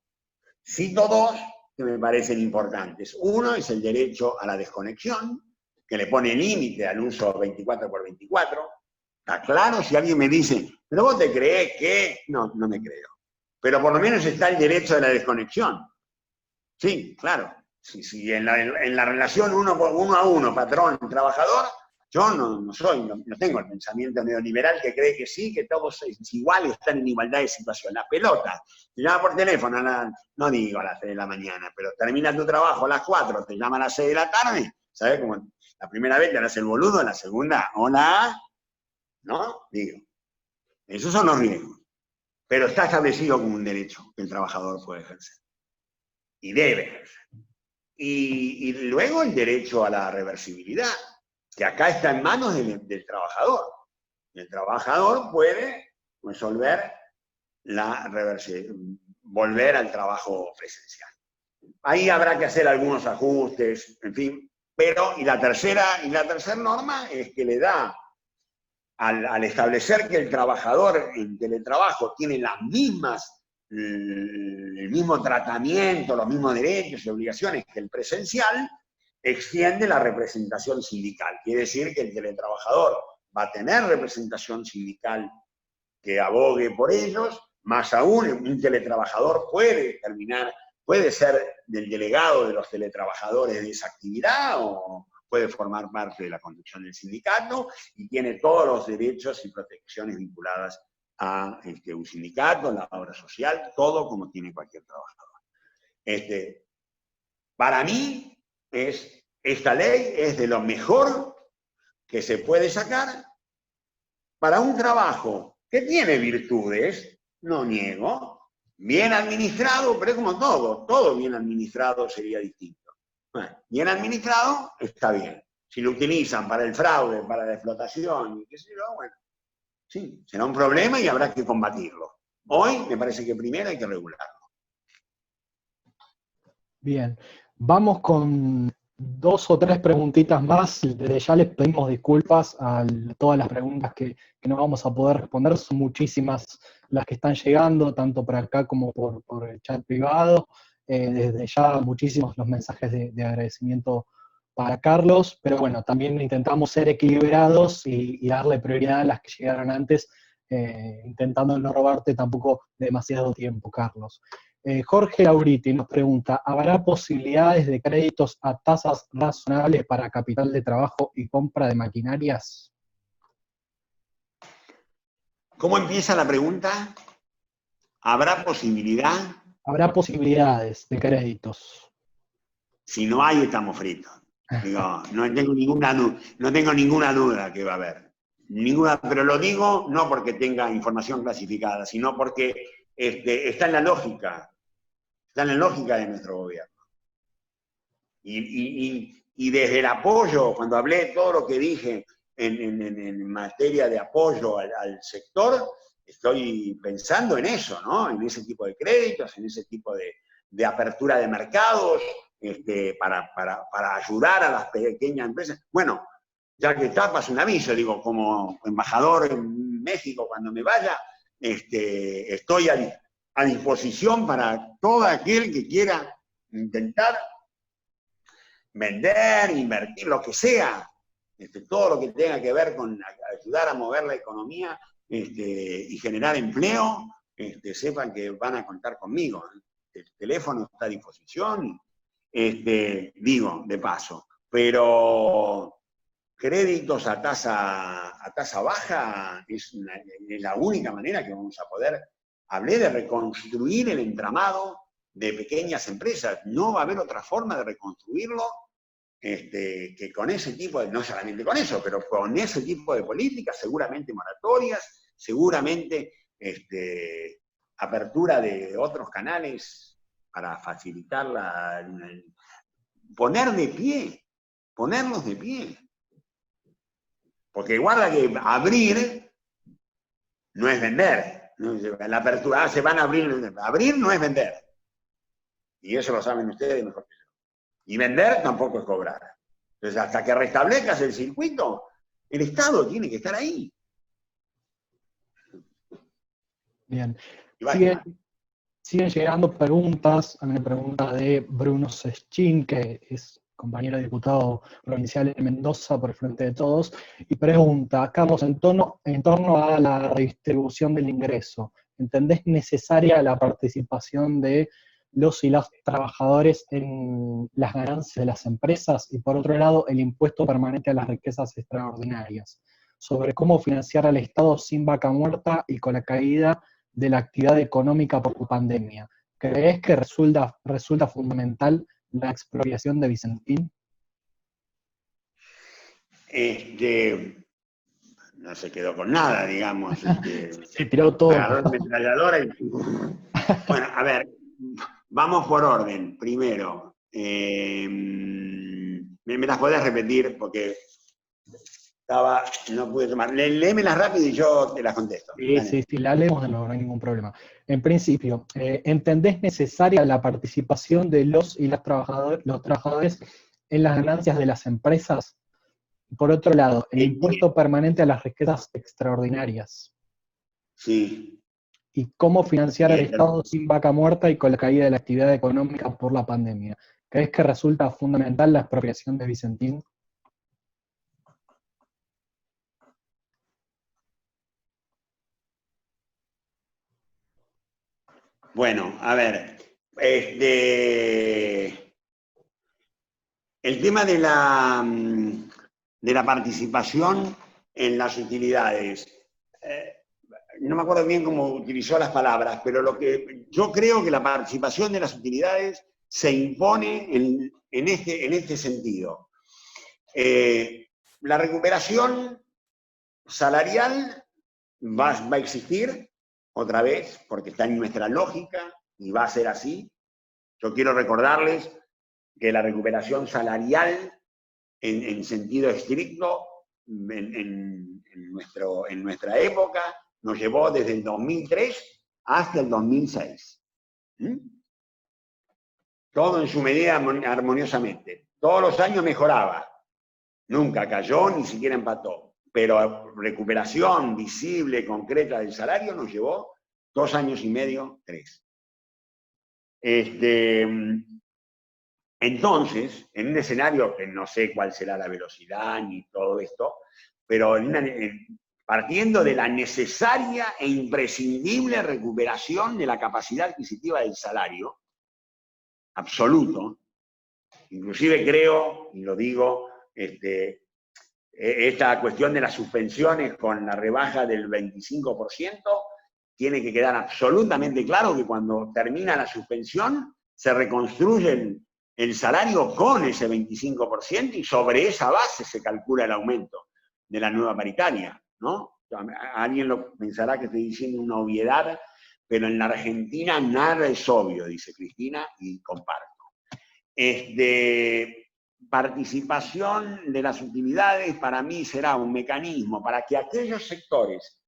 S2: Cito 2 que me parecen importantes. Uno es el derecho a la desconexión, que le pone límite al uso 24x24. Está claro, si alguien me dice, pero vos te creés que... No me creo. Pero por lo menos está el derecho de la desconexión. Sí, claro. Si en la relación uno a uno, patrón-trabajador, yo no tengo el pensamiento neoliberal que cree que sí, que todos iguales están en igualdad de situación. La pelota, te llama por teléfono, no digo a las 3 de la mañana, pero termina tu trabajo a las 4, te llama a las 6 de la tarde, ¿sabes? Como la primera vez te harás el boludo, la segunda, hola, ¿no? Digo, esos son los riesgos. Pero está establecido como un derecho que el trabajador puede ejercer. Y debe ejercer. Y luego el derecho a la reversibilidad, que acá está en manos del trabajador. El trabajador puede resolver volver al trabajo presencial. Ahí habrá que hacer algunos ajustes, en fin. Pero, y la tercera norma es que le da, al establecer que el trabajador en teletrabajo tiene el mismo tratamiento, los mismos derechos y obligaciones que el presencial, extiende la representación sindical. Quiere decir que el teletrabajador va a tener representación sindical que abogue por ellos, más aún un teletrabajador puede ser del delegado de los teletrabajadores de esa actividad o puede formar parte de la conducción del sindicato y tiene todos los derechos y protecciones vinculadas a un sindicato, la obra social, todo como tiene cualquier trabajador. Para mí, esta ley es de lo mejor que se puede sacar para un trabajo que tiene virtudes, no niego, bien administrado, pero es como todo bien administrado sería distinto. Bueno, bien administrado está bien. Si lo utilizan para el fraude, para la explotación, y qué sé yo, bueno, sí, será un problema y habrá que combatirlo. Hoy me parece que primero hay que regularlo.
S1: Bien, vamos con 2 o 3 preguntitas más. Desde ya les pedimos disculpas a todas las preguntas que no vamos a poder responder. Son muchísimas las que están llegando, tanto por acá como por el chat privado. Desde ya muchísimos los mensajes de agradecimiento para Carlos, pero bueno, también intentamos ser equilibrados y darle prioridad a las que llegaron antes, intentando no robarte tampoco demasiado tiempo, Carlos. Jorge Lauriti nos pregunta, ¿habrá posibilidades de créditos a tasas razonables para capital de trabajo y compra de maquinarias?
S2: ¿Cómo empieza la pregunta? ¿Habrá posibilidad?
S1: ¿Habrá posibilidades de créditos?
S2: Si no hay, estamos fritos. Digo, no tengo ninguna duda que va a haber. Ninguna, pero lo digo no porque tenga información clasificada, sino porque está en la lógica. Está en la lógica de nuestro gobierno. Y desde el apoyo, cuando hablé de todo lo que dije en materia de apoyo al sector, estoy pensando en eso, ¿no? En ese tipo de créditos, en ese tipo de apertura de mercados, para ayudar a las pequeñas empresas. Bueno, ya que está, paso un aviso, digo, como embajador en México, cuando me vaya, estoy a disposición para todo aquel que quiera intentar vender, invertir, lo que sea, todo lo que tenga que ver con ayudar a mover la economía y generar empleo, sepan que van a contar conmigo. El teléfono está a disposición, digo, de paso, pero créditos a tasa baja es la única manera que vamos a poder. Hablé de reconstruir el entramado de pequeñas empresas. No va a haber otra forma de reconstruirlo que con ese tipo de, no solamente con eso, pero con ese tipo de políticas, seguramente moratorias, seguramente apertura de otros canales para facilitar ponerlos de pie. Porque guarda que abrir no es vender. La apertura, se van a abrir no es vender. Y eso lo saben ustedes mejor que yo. Y vender tampoco es cobrar. Entonces, hasta que restablezcas el circuito, el Estado tiene que estar ahí.
S1: Bien. Siguen llegando preguntas. Hay una pregunta de Bruno Seschin, que es compañero diputado provincial en Mendoza por el Frente de Todos, y pregunta, Carlos, en torno a la redistribución del ingreso, ¿entendés necesaria la participación de los y las trabajadores en las ganancias de las empresas? Y por otro lado, el impuesto permanente a las riquezas extraordinarias, sobre cómo financiar al Estado sin vaca muerta y con la caída de la actividad económica por pandemia. ¿Crees que resulta fundamental la expropiación de Vicentín?
S2: No se quedó con nada, digamos.
S1: Se tiró todo.
S2: Agarró la ametralladora y... Bueno, a ver, vamos por orden. Primero, ¿me las podés repetir? Porque no pude tomar. Léemelas rápido y yo te las contesto.
S1: Sí, la leemos de nuevo, no hay ningún problema. En principio, ¿entendés necesaria la participación de los y las trabajadores en las ganancias de las empresas? Por otro lado, el impuesto permanente a las riquezas extraordinarias.
S2: Sí.
S1: ¿Y cómo financiar al Estado sin vaca muerta y con la caída de la actividad económica por la pandemia? ¿Crees que resulta fundamental la expropiación de Vicentín?
S2: Bueno, a ver, el tema de la participación en las utilidades, no me acuerdo bien cómo utilizó las palabras, pero yo creo que la participación de las utilidades se impone en este sentido. La recuperación salarial va a existir otra vez, porque está en nuestra lógica y va a ser así. Yo quiero recordarles que la recuperación salarial en sentido estricto en nuestra época nos llevó desde el 2003 hasta el 2006. Todo en su medida armoniosamente. Todos los años mejoraba. Nunca cayó, ni siquiera empató. Pero recuperación visible, concreta del salario nos llevó 2 años y medio, 3. Entonces, en un escenario que no sé cuál será la velocidad ni todo esto, pero partiendo de la necesaria e imprescindible recuperación de la capacidad adquisitiva del salario, absoluto, inclusive creo, y lo digo, esta cuestión de las suspensiones con la rebaja del 25%, tiene que quedar absolutamente claro que cuando termina la suspensión se reconstruye el salario con ese 25% y sobre esa base se calcula el aumento de la nueva paritaria, ¿no? Alguien lo pensará que estoy diciendo una obviedad, pero en la Argentina nada es obvio, dice Cristina, y comparto. Participación de las utilidades para mí será un mecanismo para que aquellos sectores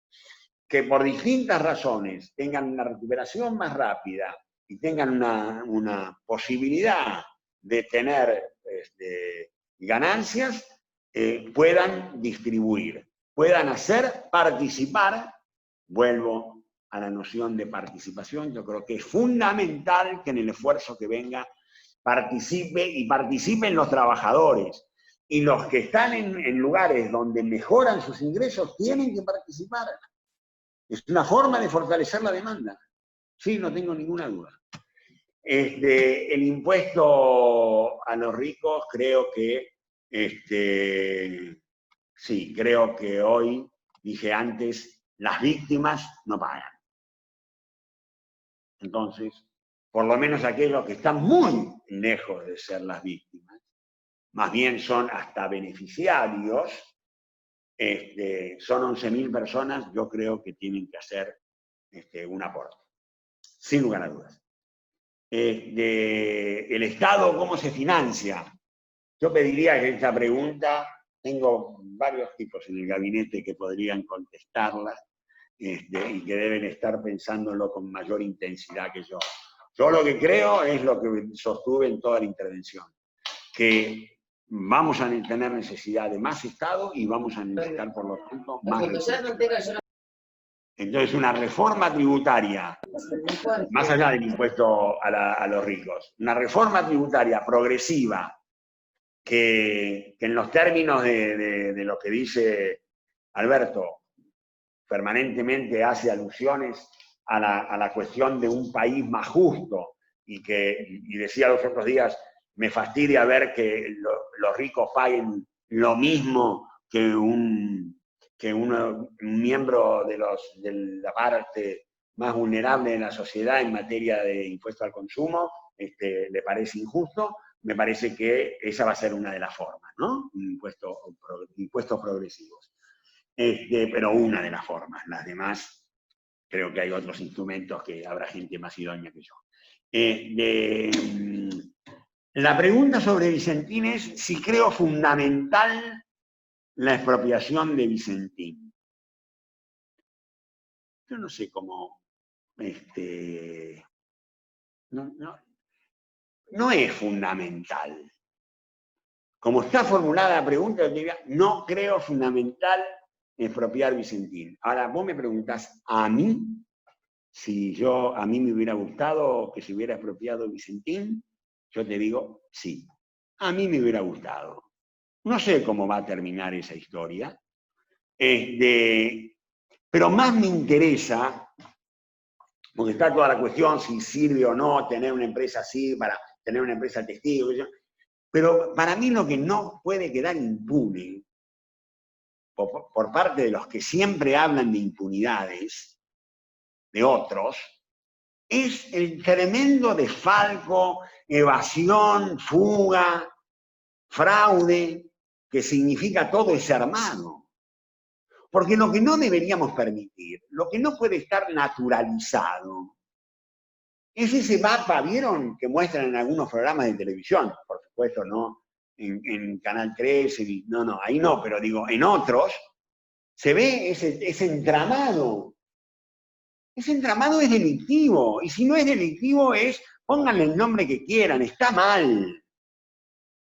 S2: que por distintas razones tengan una recuperación más rápida y tengan una posibilidad de tener ganancias, puedan distribuir, puedan hacer participar. Vuelvo a la noción de participación. Yo creo que es fundamental que en el esfuerzo que venga participen los trabajadores. Y los que están en lugares donde mejoran sus ingresos tienen que participar. Es una forma de fortalecer la demanda. Sí, no tengo ninguna duda. El impuesto a los ricos, creo que, sí, creo que hoy, dije antes, las víctimas no pagan. Entonces, por lo menos aquellos que están muy lejos de ser las víctimas, más bien son hasta beneficiarios, son 11.000 personas, yo creo que tienen que hacer un aporte, sin lugar a dudas. El Estado, ¿cómo se financia? Yo pediría que esta pregunta, tengo varios tipos en el gabinete que podrían contestarla y que deben estar pensándolo con mayor intensidad que yo. Yo lo que creo es lo que sostuve en toda la intervención, que vamos a tener necesidad de más Estado y vamos a necesitar, por lo tanto, más recursos. Entonces, una reforma tributaria, más allá del impuesto a los ricos, una reforma tributaria progresiva que en los términos de lo que dice Alberto, permanentemente hace alusiones a la cuestión de un país más justo y decía los otros días, me fastidia ver que los ricos paguen lo mismo que un miembro de la parte más vulnerable de la sociedad en materia de impuesto al consumo, le parece injusto. Me parece que esa va a ser una de las formas, ¿no? Impuestos progresivos. Pero una de las formas. Las demás, creo que hay otros instrumentos que habrá gente más idónea que yo. La pregunta sobre Vicentín es si creo fundamental la expropiación de Vicentín. Yo no sé cómo... no es fundamental. Como está formulada la pregunta, yo diría, no creo fundamental expropiar Vicentín. Ahora, vos me preguntás a mí, si a mí me hubiera gustado que se hubiera expropiado Vicentín, yo te digo, sí. A mí me hubiera gustado. No sé cómo va a terminar esa historia. Pero más me interesa, porque está toda la cuestión si sirve o no tener una empresa así para tener una empresa testigo. Pero para mí lo que no puede quedar impune, por parte de los que siempre hablan de impunidades, de otros, es el tremendo desfalco, evasión, fuga, fraude, que significa todo ese armado. Porque lo que no deberíamos permitir, lo que no puede estar naturalizado, es ese mapa, ¿vieron? Que muestran en algunos programas de televisión, por supuesto, no en Canal 13, no, ahí no, pero digo, en otros, se ve ese entramado. Ese entramado es delictivo, y si no es delictivo pónganle el nombre que quieran, está mal.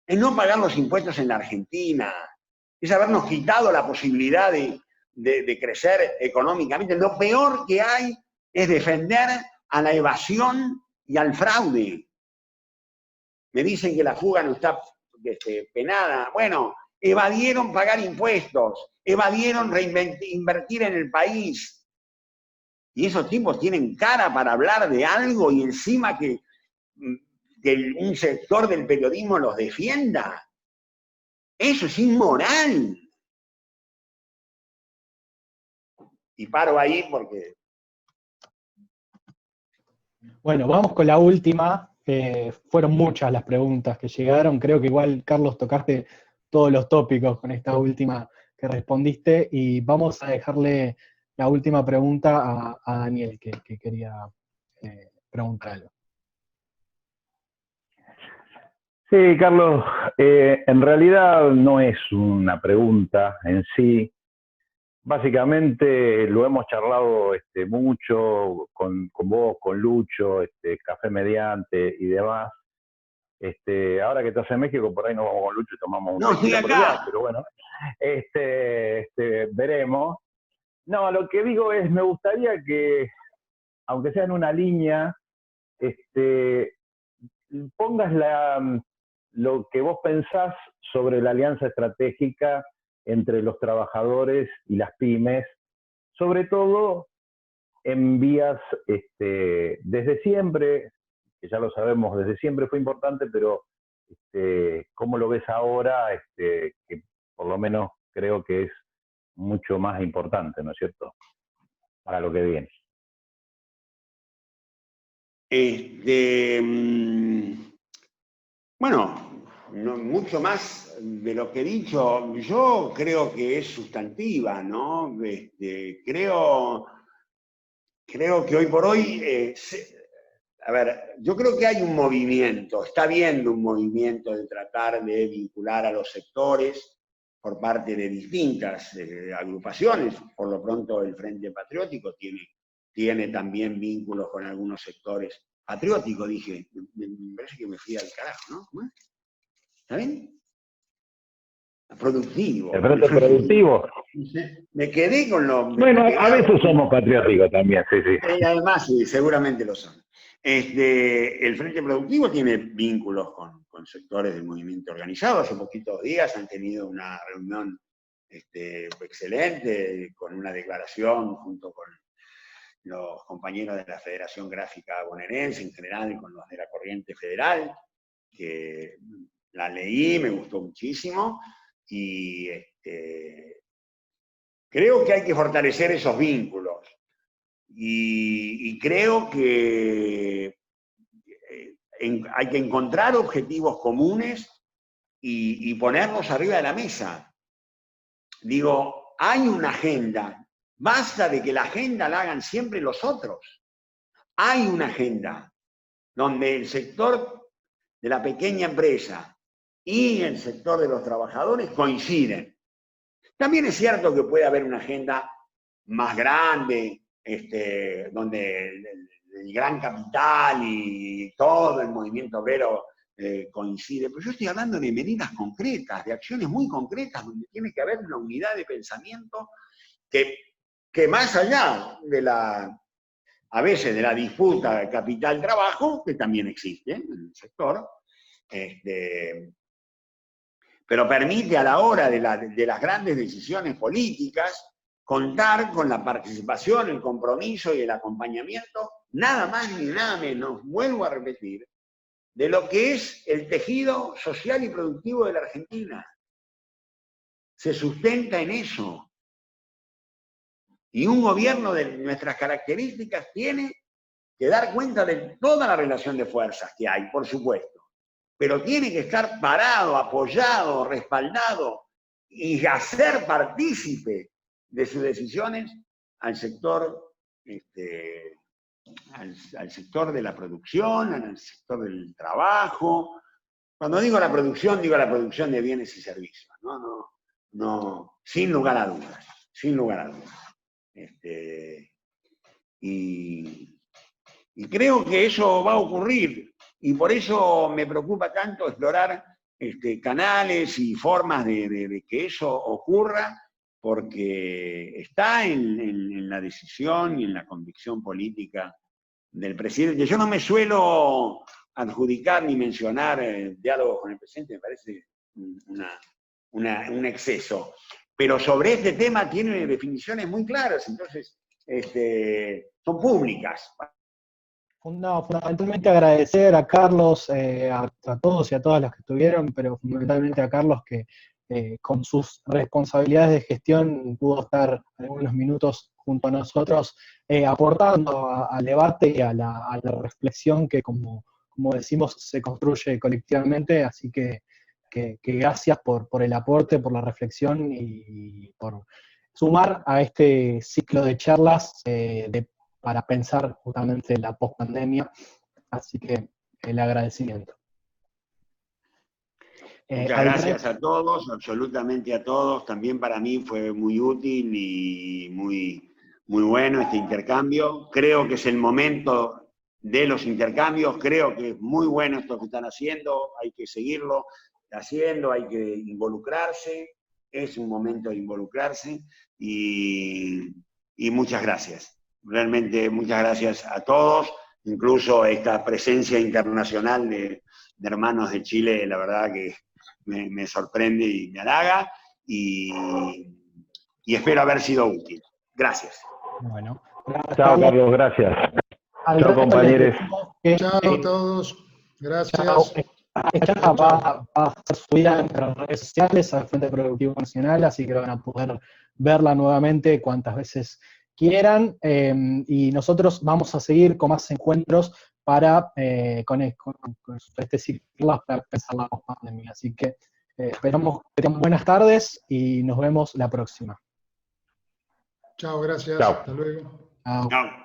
S2: Es no pagar los impuestos en la Argentina, es habernos quitado la posibilidad de crecer económicamente. Lo peor que hay es defender a la evasión y al fraude. Me dicen que la fuga no está penada. Bueno, evadieron pagar impuestos, evadieron invertir en el país. Y esos tipos tienen cara para hablar de algo y encima que un sector del periodismo los defienda. Eso es inmoral. Y paro ahí porque...
S1: Bueno, vamos con la última. Fueron muchas las preguntas que llegaron. Creo que igual, Carlos, tocaste todos los tópicos con esta última que respondiste. Y vamos a dejarle la última pregunta a Daniel, que quería preguntar algo.
S3: Sí, Carlos, en realidad no es una pregunta en sí. Básicamente lo hemos charlado mucho con vos, con Lucho, Café Mediante y demás. Ahora que estás en México, por ahí nos vamos con Lucho y tomamos
S2: No, estoy acá.
S3: Pero bueno, veremos. No, lo que digo es, me gustaría que, aunque sea en una línea, pongas lo que vos pensás sobre la alianza estratégica entre los trabajadores y las pymes, sobre todo en vías, desde siempre, que ya lo sabemos, desde siempre fue importante, pero ¿cómo lo ves ahora? Que por lo menos creo que es mucho más importante, ¿no es cierto?, para lo que viene.
S2: Bueno, no, mucho más de lo que he dicho, yo creo que es sustantiva, ¿no? Creo que hoy por hoy, a ver, yo creo que hay un movimiento, está habiendo un movimiento de tratar de vincular a los sectores por parte de distintas agrupaciones. Por lo pronto el Frente Patriótico tiene también vínculos con algunos sectores. Patriótico, dije, me parece que me fui al carajo, ¿no? ¿Cómo es? ¿Está bien? Productivo.
S3: El Frente Productivo.
S2: Me quedé con lo...
S3: Bueno, a veces somos patrióticos también, sí, sí.
S2: Además, sí, seguramente lo son. El Frente Productivo tiene vínculos con sectores del movimiento organizado. Hace poquitos días han tenido una reunión excelente, con una declaración junto con los compañeros de la Federación Gráfica Bonaerense, en general con los de la Corriente Federal, que la leí, me gustó muchísimo, y creo que hay que fortalecer esos vínculos. Y creo que hay que encontrar objetivos comunes y ponerlos arriba de la mesa. Digo, hay una agenda. Basta de que la agenda la hagan siempre los otros. Hay una agenda donde el sector de la pequeña empresa y el sector de los trabajadores coinciden. También es cierto que puede haber una agenda más grande, donde el gran capital y todo el movimiento obrero coincide, pero yo estoy hablando de medidas concretas, de acciones muy concretas, donde tiene que haber una unidad de pensamiento que más allá de a veces de la disputa capital-trabajo, que también existe en el sector, pero permite a la hora de las grandes decisiones políticas contar con la participación, el compromiso y el acompañamiento, nada más ni nada menos, vuelvo a repetir, de lo que es el tejido social y productivo de la Argentina. Se sustenta en eso. Y un gobierno de nuestras características tiene que dar cuenta de toda la relación de fuerzas que hay, por supuesto, pero tiene que estar parado, apoyado, respaldado y hacer partícipe de sus decisiones al sector, al sector de la producción, al sector del trabajo. Cuando digo la producción de bienes y servicios, no, sin lugar a dudas, sin lugar a dudas. Y creo que eso va a ocurrir, y por eso me preocupa tanto explorar canales y formas de que eso ocurra, porque está en la decisión y en la convicción política del presidente. Yo no me suelo adjudicar ni mencionar diálogos con el presidente me parece un exceso. Pero sobre este tema tiene definiciones muy claras, entonces son públicas.
S1: No, fundamentalmente agradecer a Carlos, a todos y a todas las que estuvieron, pero fundamentalmente a Carlos que con sus responsabilidades de gestión pudo estar algunos minutos junto a nosotros aportando al debate y a la reflexión que, como decimos, se construye colectivamente. Así que gracias por el aporte, por la reflexión y por sumar a este ciclo de charlas para pensar justamente la pospandemia. Así que el agradecimiento.
S2: Muchas gracias a todos, absolutamente a todos. También para mí fue muy útil y muy bueno este intercambio. Creo que es el momento de los intercambios, creo que es muy bueno esto que están haciendo, hay que seguirlo haciendo, hay que involucrarse, es un momento de involucrarse y muchas gracias. Realmente muchas gracias a todos, incluso esta presencia internacional de hermanos de Chile, la verdad que me sorprende y me halaga y espero haber sido útil. Gracias.
S1: Bueno,
S3: chao, Carlos, gracias. Chao, compañeros.
S4: Chao a todos. Gracias.
S1: Chao. Esta va a ser subida en nuestras redes sociales al Frente Productivo Nacional, así que van a poder verla nuevamente cuantas veces quieran. Y nosotros vamos a seguir con más encuentros con este ciclo para pensar la pospandemia. Así que esperamos que tengan buenas tardes y nos vemos la próxima.
S4: Chao, gracias.
S3: Chao.
S4: Hasta luego.
S1: Chao.
S2: Chao.